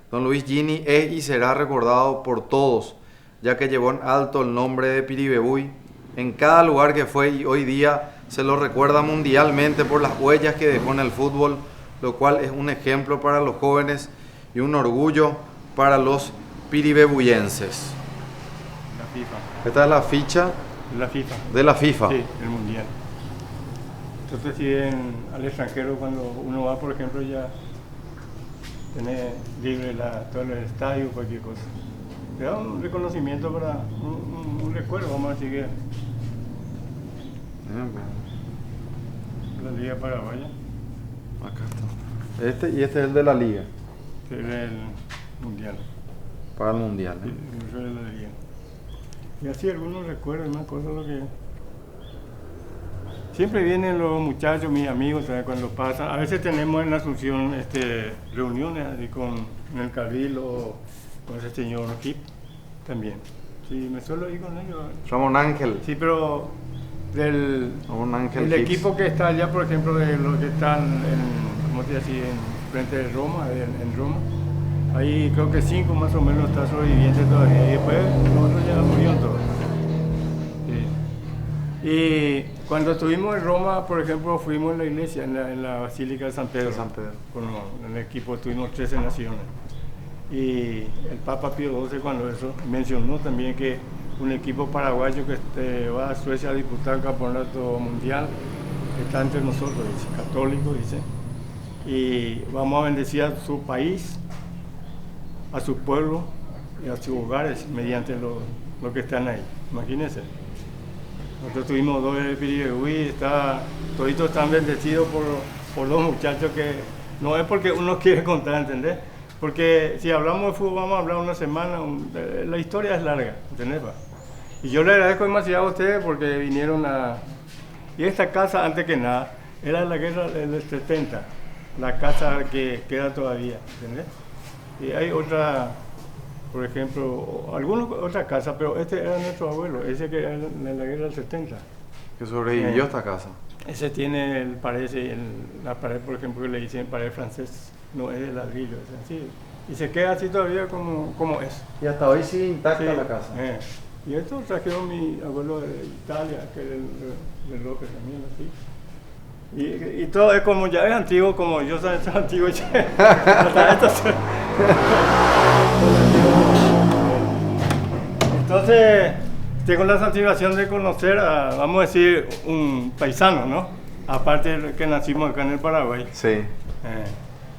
Don Luis Gini es y será recordado por todos, ya que llevó en alto el nombre de Piribebuy en cada lugar que fue, y hoy día se lo recuerda mundialmente por las huellas que dejó en el fútbol, lo cual es un ejemplo para los jóvenes y un orgullo para los piribebuyenses. La FIFA. Esta es la ficha La FIFA. de la FIFA. Sí, el mundial. Entonces, si al extranjero, cuando uno va, por ejemplo, ya tiene libre todo el estadio, cualquier cosa. Te da un reconocimiento para un recuerdo, vamos a decir que la Liga Paraguaya. Acá está. Y este es el de la liga. Sí, el mundial. Para el mundial. Sí, el de la liga. Y así algunos recuerdos, más cosas, lo que... Siempre vienen los muchachos, mis amigos, ¿sabes? Cuando pasan. A veces tenemos en la Asunción reuniones así en el Cabildo, con ese señor Kip también. Sí, me suelo ir con ellos. Ramón Ángel. Sí, pero Ramón Ángel el Hips. equipo que está allá, por ejemplo, de los que están ¿cómo te decía? En frente de Roma, en Roma. Ahí creo que 5 más o menos está sobreviviente todavía. Y después nosotros ya murieron todos. Sí. Y cuando estuvimos en Roma, por ejemplo, fuimos a la iglesia, en la Basílica de San Pedro. Con el equipo tuvimos 13 naciones. Y el Papa Pío XII, cuando eso, mencionó también que un equipo paraguayo que va a Suecia a disputar el campeonato mundial está entre nosotros, dice, católico, dice. Y vamos a bendecir a su país, a su pueblo y a sus hogares mediante lo que están ahí. Imagínense. Nosotros tuvimos 2 de Piribebuy, toditos están bendecidos por 2 muchachos que no es porque uno quiere contar, ¿entendés? Porque si hablamos de fútbol vamos a hablar una semana, la historia es larga, ¿entendés? Y yo le agradezco demasiado a ustedes porque vinieron Y esta casa, antes que nada, era la guerra del 70, la casa que queda todavía, ¿entendés? Y hay otra, por ejemplo, otra casa, pero este era nuestro abuelo, ese que era en la guerra del 70. Que sobrevivió esta casa. Ese tiene, parece, la pared, por ejemplo, que le dicen pared francés, no es de ladrillo, es así. Y se queda así todavía como es. Y hasta hoy sigue intacta la casa. Y esto trajeron mi abuelo de Italia, que era de López también, así. Y todo es como, ya es antiguo, como yo soy antiguo. Hasta esto Entonces, tengo la satisfacción de conocer a, vamos a decir, un paisano, ¿no? Aparte de que nacimos acá en el Paraguay. Sí.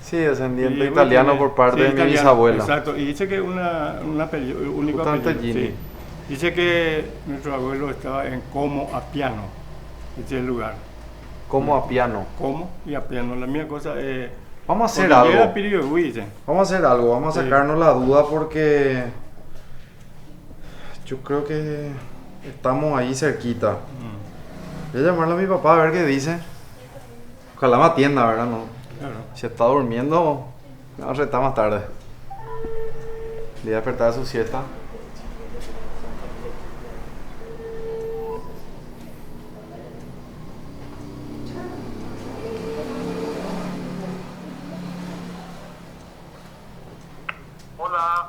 Sí, descendiente italiano por parte de mi italiano, bisabuela. Exacto, y dice que una única apellido. Sí. Dice que nuestro abuelo estaba en Como a Piano, ese es el lugar. Como a Piano. Como y a Piano, la misma cosa. Vamos a hacer algo. Vamos a hacer algo, vamos a sacarnos la duda porque yo creo que estamos ahí cerquita. Voy a llamarle a mi papá a ver qué dice. Ojalá me atienda, ¿verdad? No. Claro. Si está durmiendo, me va a retar más tarde. Le voy a despertar de su siesta.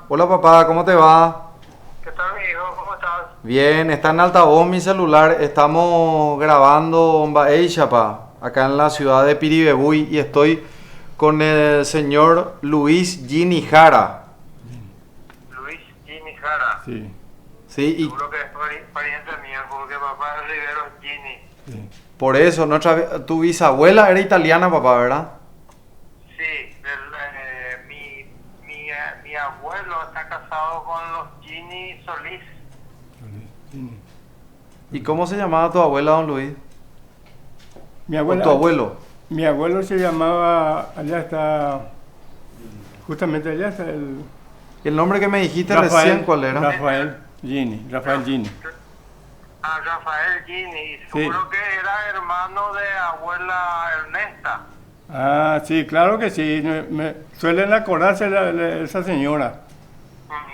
Hola papá, ¿cómo te va? ¿Qué tal, mi hijo? ¿Cómo estás? Bien, está en altavoz mi celular. Estamos grabando en Baixapa, acá en la ciudad de Piribebuy, y estoy con el señor Luis Gini Jara. Luis Gini Jara. Sí. Sí, y seguro que es pariente mío, porque papá es Rivero Gini. por eso, tu bisabuela era italiana, papá, ¿verdad? Sí, mi abuelo está casado con los Gini Solís. ¿Y cómo se llamaba tu abuela, don Luis? Mi abuela, ¿O tu abuelo? Mi abuelo se llamaba, allá está, justamente allá está el... ¿El nombre que me dijiste Rafael, recién cuál era? Rafael Gini. Rafael Gini, seguro que era hermano de abuela Ernesta. Ah, sí, claro que sí, me suelen acordarse esa señora.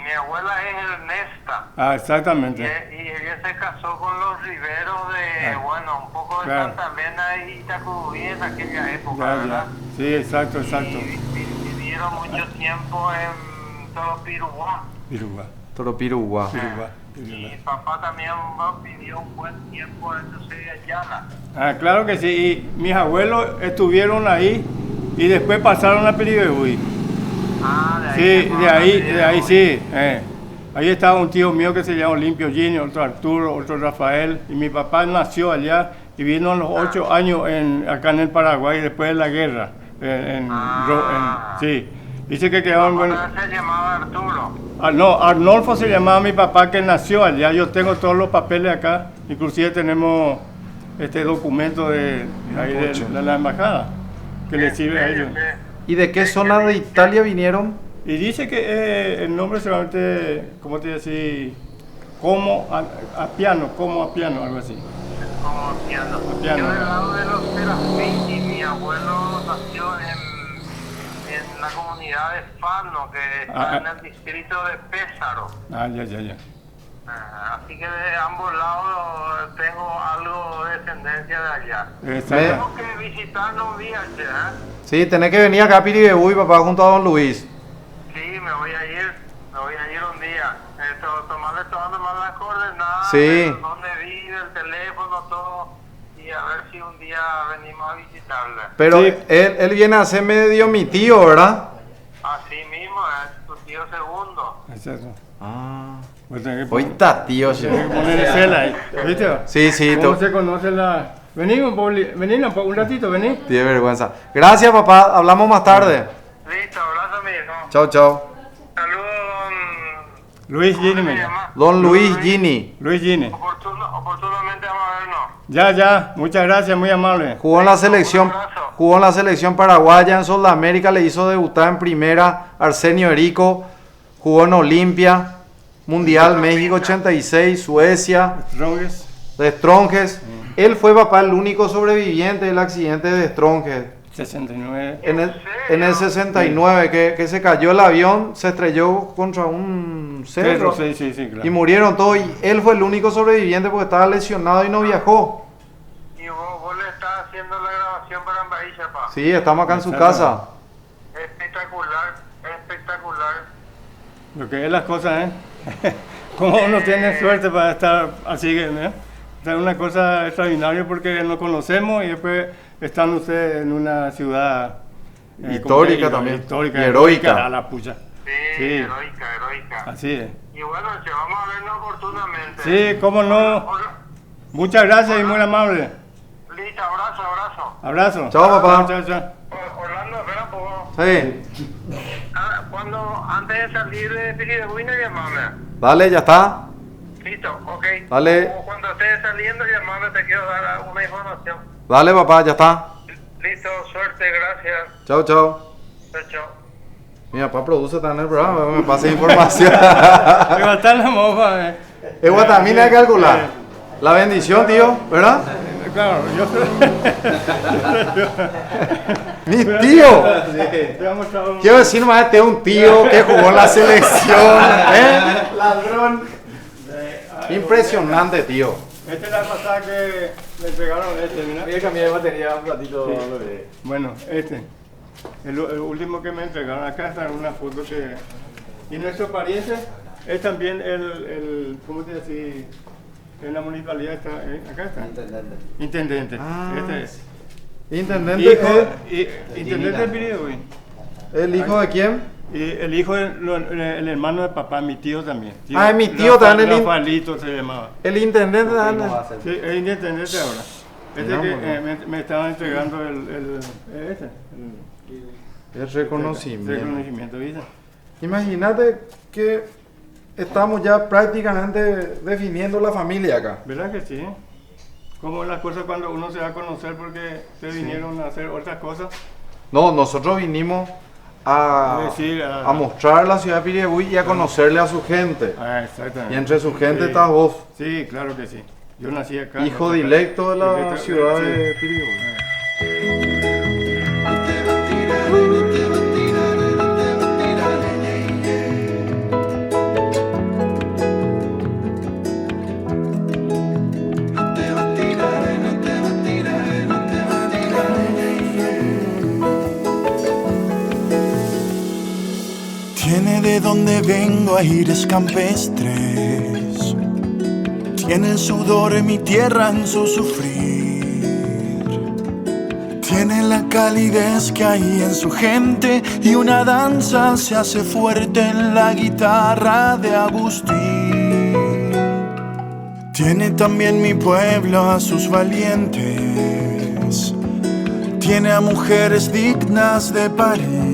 Mi abuela es Ernesta. Ah, exactamente. Y ella se casó con los Riveros de, bueno, un poco de claro. Santa Elena y Itacubí en aquella época, ¿verdad? Sí, exacto. Y vivieron mucho tiempo en Toropiruá. Toropiruá. Y papá también vivió un buen tiempo en José de Ayala. Ah, claro que sí. Y mis abuelos estuvieron ahí y después pasaron a Piribebuy. Sí, de ahí sí. Ahí estaba un tío mío que se llama Olimpio Gini, otro Arturo, otro Rafael. Y mi papá nació allá y vino a los 8 años acá en el Paraguay después de la guerra. Sí. Dice que quedaron buenos. Se llamaba Arturo. No, Arnolfo se llamaba mi papá que nació allá. Yo tengo todos los papeles acá. Inclusive tenemos este documento de la embajada que le sirve a ellos. ¿Y de qué zona de Italia vinieron? Y dice que el nombre seguramente, ¿cómo te decía? Como a piano, algo así. Como a piano. Yo del lado de los Serafini, mi abuelo nació en la comunidad de Fano, que está en el distrito de Pésaro. Ya. Así que de ambos lados tengo algo de descendencia de allá. Tenemos que visitarnos un día, Sí, tenés que venir acá a Piribebuy, papá, junto a don Luis. Sí, me voy a ir un día. Tomarle todas las coordenadas, Sí. dónde vive, el teléfono, todo, y a ver si un día venimos a visitarle. Pero sí, él viene a ser medio mi tío, ¿verdad? Así mismo, es tu tío segundo. Es eso. Hoy está tío, sí. Ponerle cela ahí, ¿viste? Sí. ¿Cómo se conoce la...? Vení un ratito, vení. Tiene vergüenza. Gracias, papá. Hablamos más tarde. Listo, abrazo, mi hijo. Chao. Saludos, Luis Gini me llama. Don Luis Gini. Luis Gini. Oportunamente vamos a vernos. Ya. Muchas gracias, muy amable. Jugó en la selección paraguaya en Sudamérica, le hizo debutar en primera Arsenio Erico. Jugó en Olimpia, Mundial México 86, Suecia. De Stronges. Él fue, papá, el único sobreviviente del accidente de Stronges. 69. En el 69, que se cayó el avión, se estrelló contra un cerro. Sí, claro. Y murieron todos. Y él fue el único sobreviviente porque estaba lesionado y no viajó. ¿Y vos le estás haciendo la grabación para Bahía, pa? Sí, estamos acá en su casa. Espectacular. Lo que es las cosas, Como uno tiene suerte para estar así, Es una cosa extraordinaria porque nos conocemos y después están ustedes en una ciudad histórica también. Histórica, heroica. A la pucha. Sí, heroica. Así es. Y bueno, vamos a vernos oportunamente. Sí, cómo no. Muchas gracias y muy amable. Listo, abrazo. Abrazo. Chao, papá. Chao. Orlando, espera un poco. Sí. Antes de salir de Piribebuy, llamame. Dale, ya está. Listo, ok. Dale. Cuando estés saliendo, llamame, te quiero dar una información. Dale, papá, ya está. Listo, suerte, gracias. Chao. Chao. Mi papá produce también el programa, me pasa información. Me va a estar la mofa, Es guatamina de calcular. La bendición, tío, ¿verdad? Claro, yo Mi tío. Quiero decir nomás que tengo un tío que jugó en la selección. Ladrón. Impresionante, tío. Esta es la pasada que me entregaron mira. Voy a cambiar de batería un ratito. Sí. Bueno, el último que me entregaron acá está en una foto que... Y nuestro pariente es también ¿cómo te decís? En la municipalidad está, acá está. Intendente. Intendente. Intendente de Piribebuy. ¿El hijo de quién? Y el hijo, el hermano de papá, mi tío también. Mi tío también. Rafaelito se llamaba. El intendente también. Sí, es intendente ahora. Que me estaban entregando el reconocimiento, ¿viste? Imagínate que estamos ya prácticamente definiendo la familia acá. ¿Verdad que sí? Como las cosas cuando uno se va a conocer porque se vinieron a hacer otras cosas. No, nosotros vinimos a mostrar la ciudad de Piribebuy y a conocerle a su gente. Exactamente. Y entre su gente estás vos. Sí, claro que sí. Yo nací acá. Hijo directo de la ciudad de Piribebuy. Tiene de donde vengo aires campestres, tiene el sudor en mi tierra en su sufrir, tiene Tiene la calidez que hay en su gente y una danza se hace fuerte en la guitarra de Agustín. Tiene también mi pueblo a sus valientes, tiene a mujeres dignas de parir.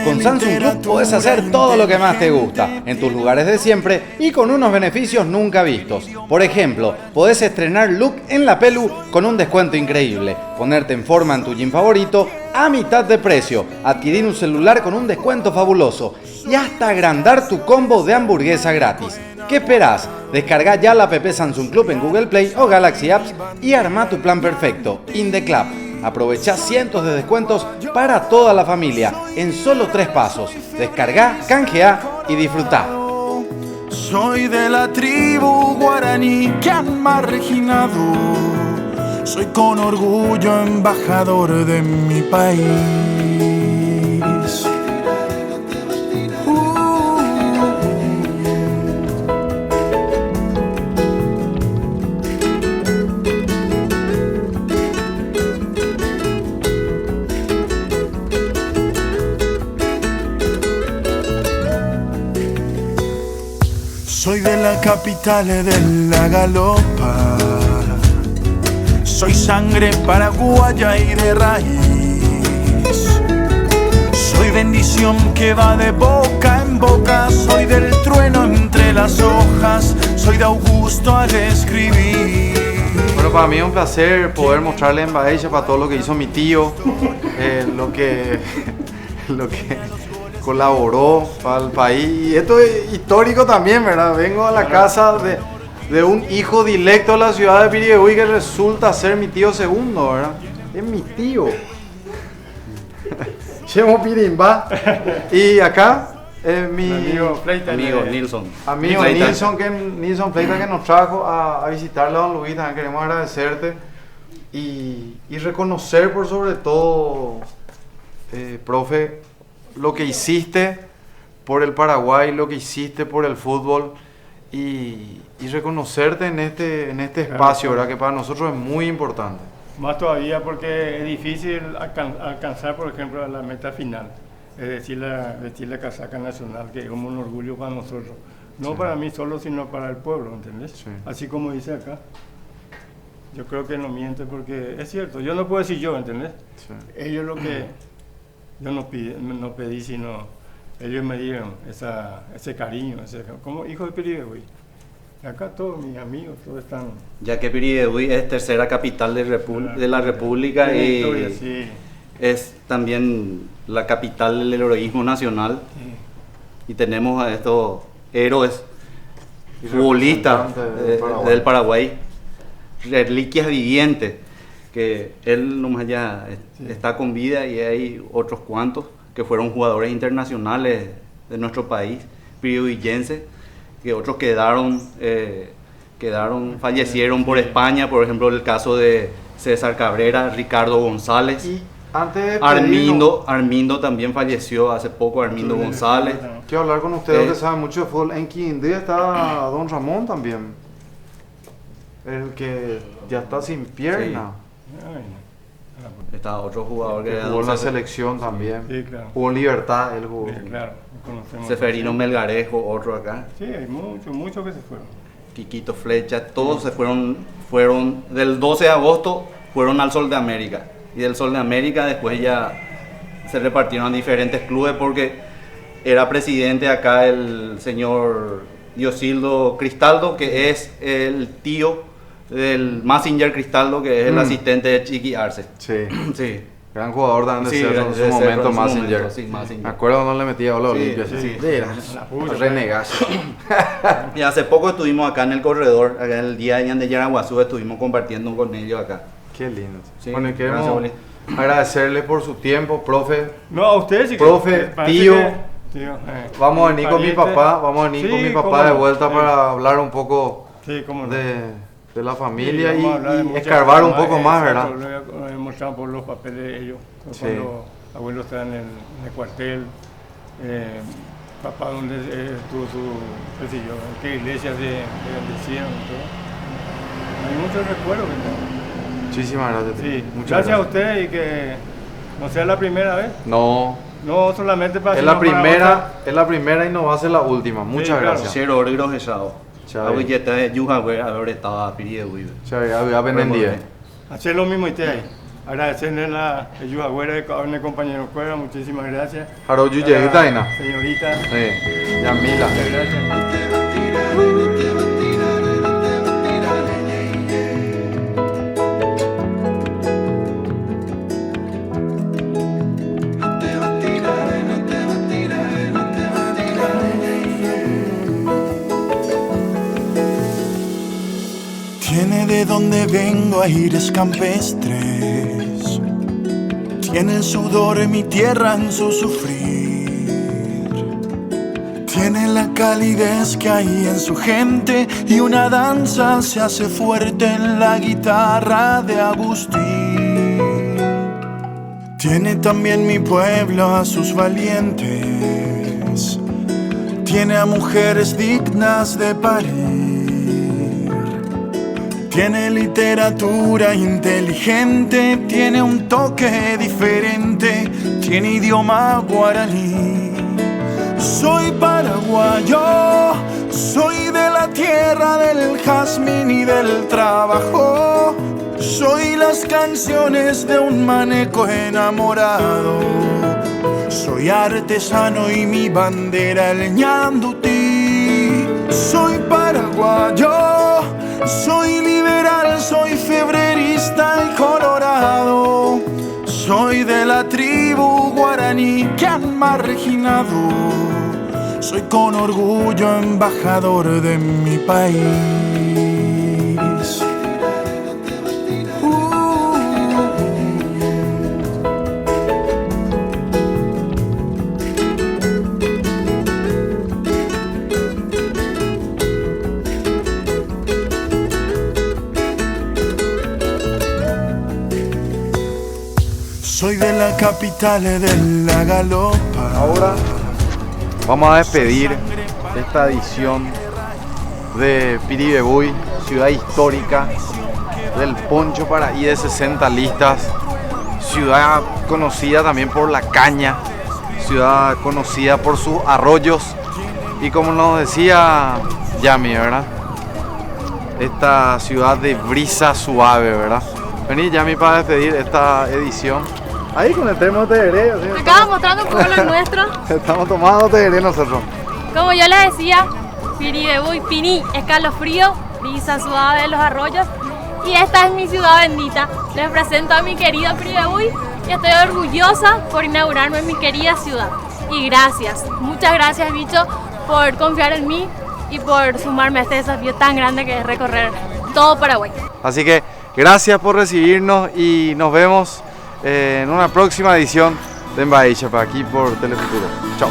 Con Samsung Club puedes hacer todo lo que más te gusta, en tus lugares de siempre y con unos beneficios nunca vistos. Por ejemplo, podés estrenar look en la Pelu con un descuento increíble, ponerte en forma en tu gym favorito a mitad de precio, adquirir un celular con un descuento fabuloso y hasta agrandar tu combo de hamburguesa gratis. ¿Qué esperás? Descarga ya la app Samsung Club en Google Play o Galaxy Apps y arma tu plan perfecto. In the Club. Aprovecha cientos de descuentos para toda la familia en solo 3 pasos. Descarga, canjea y disfruta. Soy de la tribu guaraní que han marginado. Soy con orgullo embajador de mi país. Soy de la capital de la galopa, soy sangre paraguaya y de raíz. Soy bendición que va de boca en boca, soy del trueno entre las hojas, soy de Augusto al escribir. Bueno, para mí es un placer poder mostrarle en Baella para todo lo que hizo mi tío, lo que colaboró para el país. Y esto es histórico también, ¿verdad? Vengo a la casa de un hijo directo de la ciudad de Piribebuy que resulta ser mi tío segundo, ¿verdad? Es mi tío. Chemo Pirimba. Y acá, mi amigo Nilsson. Amigo Nilsson Fleita que nos trajo a visitarle a Don Luis. También queremos agradecerte y reconocer por sobre todo, profe, lo que hiciste por el Paraguay, lo que hiciste por el fútbol y reconocerte en este espacio, ¿verdad? Que para nosotros es muy importante. Más todavía porque es difícil alcanzar, por ejemplo, la meta final, es decir, vestir la casaca nacional, que es como un orgullo para nosotros. No para mí solo, sino para el pueblo, ¿entendés? Sí. Así como dice acá. Yo creo que no miente porque es cierto, yo no puedo decir yo, ¿entendés? Sí. Ellos lo que... Yo no pedí, sino ellos me dieron ese cariño, como hijo de Piribebuy. Acá todos mis amigos, todos están... Ya que Piribebuy es tercera capital de la República y sí. Es también la capital del heroísmo nacional. Sí. Y tenemos a estos héroes futbolistas del Paraguay, reliquias vivientes, que él nomás ya está con vida y hay otros cuantos que fueron jugadores internacionales de nuestro país, piribebuyenses, que otros fallecieron por España, por ejemplo el caso de César Cabrera, Ricardo González. Y antes de Armindo también falleció hace poco, Armindo González. Quiero hablar con ustedes que saben mucho de fútbol. En Quindío está Don Ramón también, el que ya está sin pierna. Sí. Está otro jugador que jugó en la selección también. Sí, claro. Jugó en Libertad, él jugó. Sí, claro. Seferino Melgarejo, otro acá. Sí, hay muchos que se fueron. Quiquito Flecha, todos se fueron del 12 de agosto, fueron al Sol de América. Y del Sol de América después ya se repartieron en diferentes clubes porque era presidente acá el señor Diosildo Cristaldo, que es el tío del Massinger Cristaldo, que es el asistente de Chiqui Arce. Sí. Sí. Gran jugador de Cerro en su momento, Massinger. Me acuerdo cuando le metía a la Olimpia. Renegazo. Y hace poco estuvimos acá en el corredor, acá en el día de Yaraguazú, estuvimos compartiendo con ellos acá. Qué lindo. Sí, bueno, y queremos agradecerle por su tiempo, profe. No, a ustedes sí. Profe, tío. Vamos a venir con mi papá, de vuelta para hablar un poco de la familia y escarbar un poco más, ¿verdad? Mostramos por los papeles de ellos, cuando abuelo está en el cuartel, papá donde estuvo en qué iglesia se bendecieron y todo. Hay muchos recuerdos que tengo. Muchísimas gracias. Sí, Muchas gracias a usted y que no sea la primera vez. No. No solamente para Es la primera y no va a ser la última. Muchas gracias. Cero orgullo echado. Ahora ya está yuja güey, ahora estaba pidiendo güey. Ya vendía. Hacer lo mismo usted ahí. Agradecerle a la ayuda güera de compañero Cuera, muchísimas gracias. Haro Yuye, Taina. Señorita. Yamila. Muchas gracias. Tiene de donde vengo aires campestres. Tiene el sudor de mi tierra en su sufrir. Tiene la calidez que hay en su gente y una danza se hace fuerte en la guitarra de Agustín. Tiene también mi pueblo a sus valientes. Tiene a mujeres dignas de parir. Tiene literatura inteligente, tiene un toque diferente, tiene idioma guaraní. Soy paraguayo, soy de la tierra del jazmín y del trabajo. Soy las canciones de un maneco enamorado. Soy artesano y mi bandera el ñandutí. Soy paraguayo, soy liberal, soy febrerista y colorado. Soy de la tribu guaraní que han marginado. Soy con orgullo embajador de mi país. Soy de la capital de la galopa. Ahora vamos a despedir esta edición de Piribebuy, ciudad histórica del Poncho Paraí de 60 listas, ciudad conocida también por la caña, ciudad conocida por sus arroyos y como nos decía Yami, ¿verdad? Esta ciudad de brisa suave, ¿verdad? Vení Yami para despedir esta edición. Ahí con el termo de tereré. Acá mostrando un poco lo nuestro. Estamos tomando tereré nosotros. Como yo les decía, Piribebuy, Pini, escalofrío, brisa suave de los arroyos. Y esta es mi ciudad bendita. Les presento a mi querida Piribebuy y estoy orgullosa por inaugurarme en mi querida ciudad. Y gracias, muchas gracias bicho por confiar en mí y por sumarme a este desafío tan grande que es recorrer todo Paraguay. Así que gracias por recibirnos y nos vemos en una próxima edición de Embaixapa aquí por Telefuturo. Chao.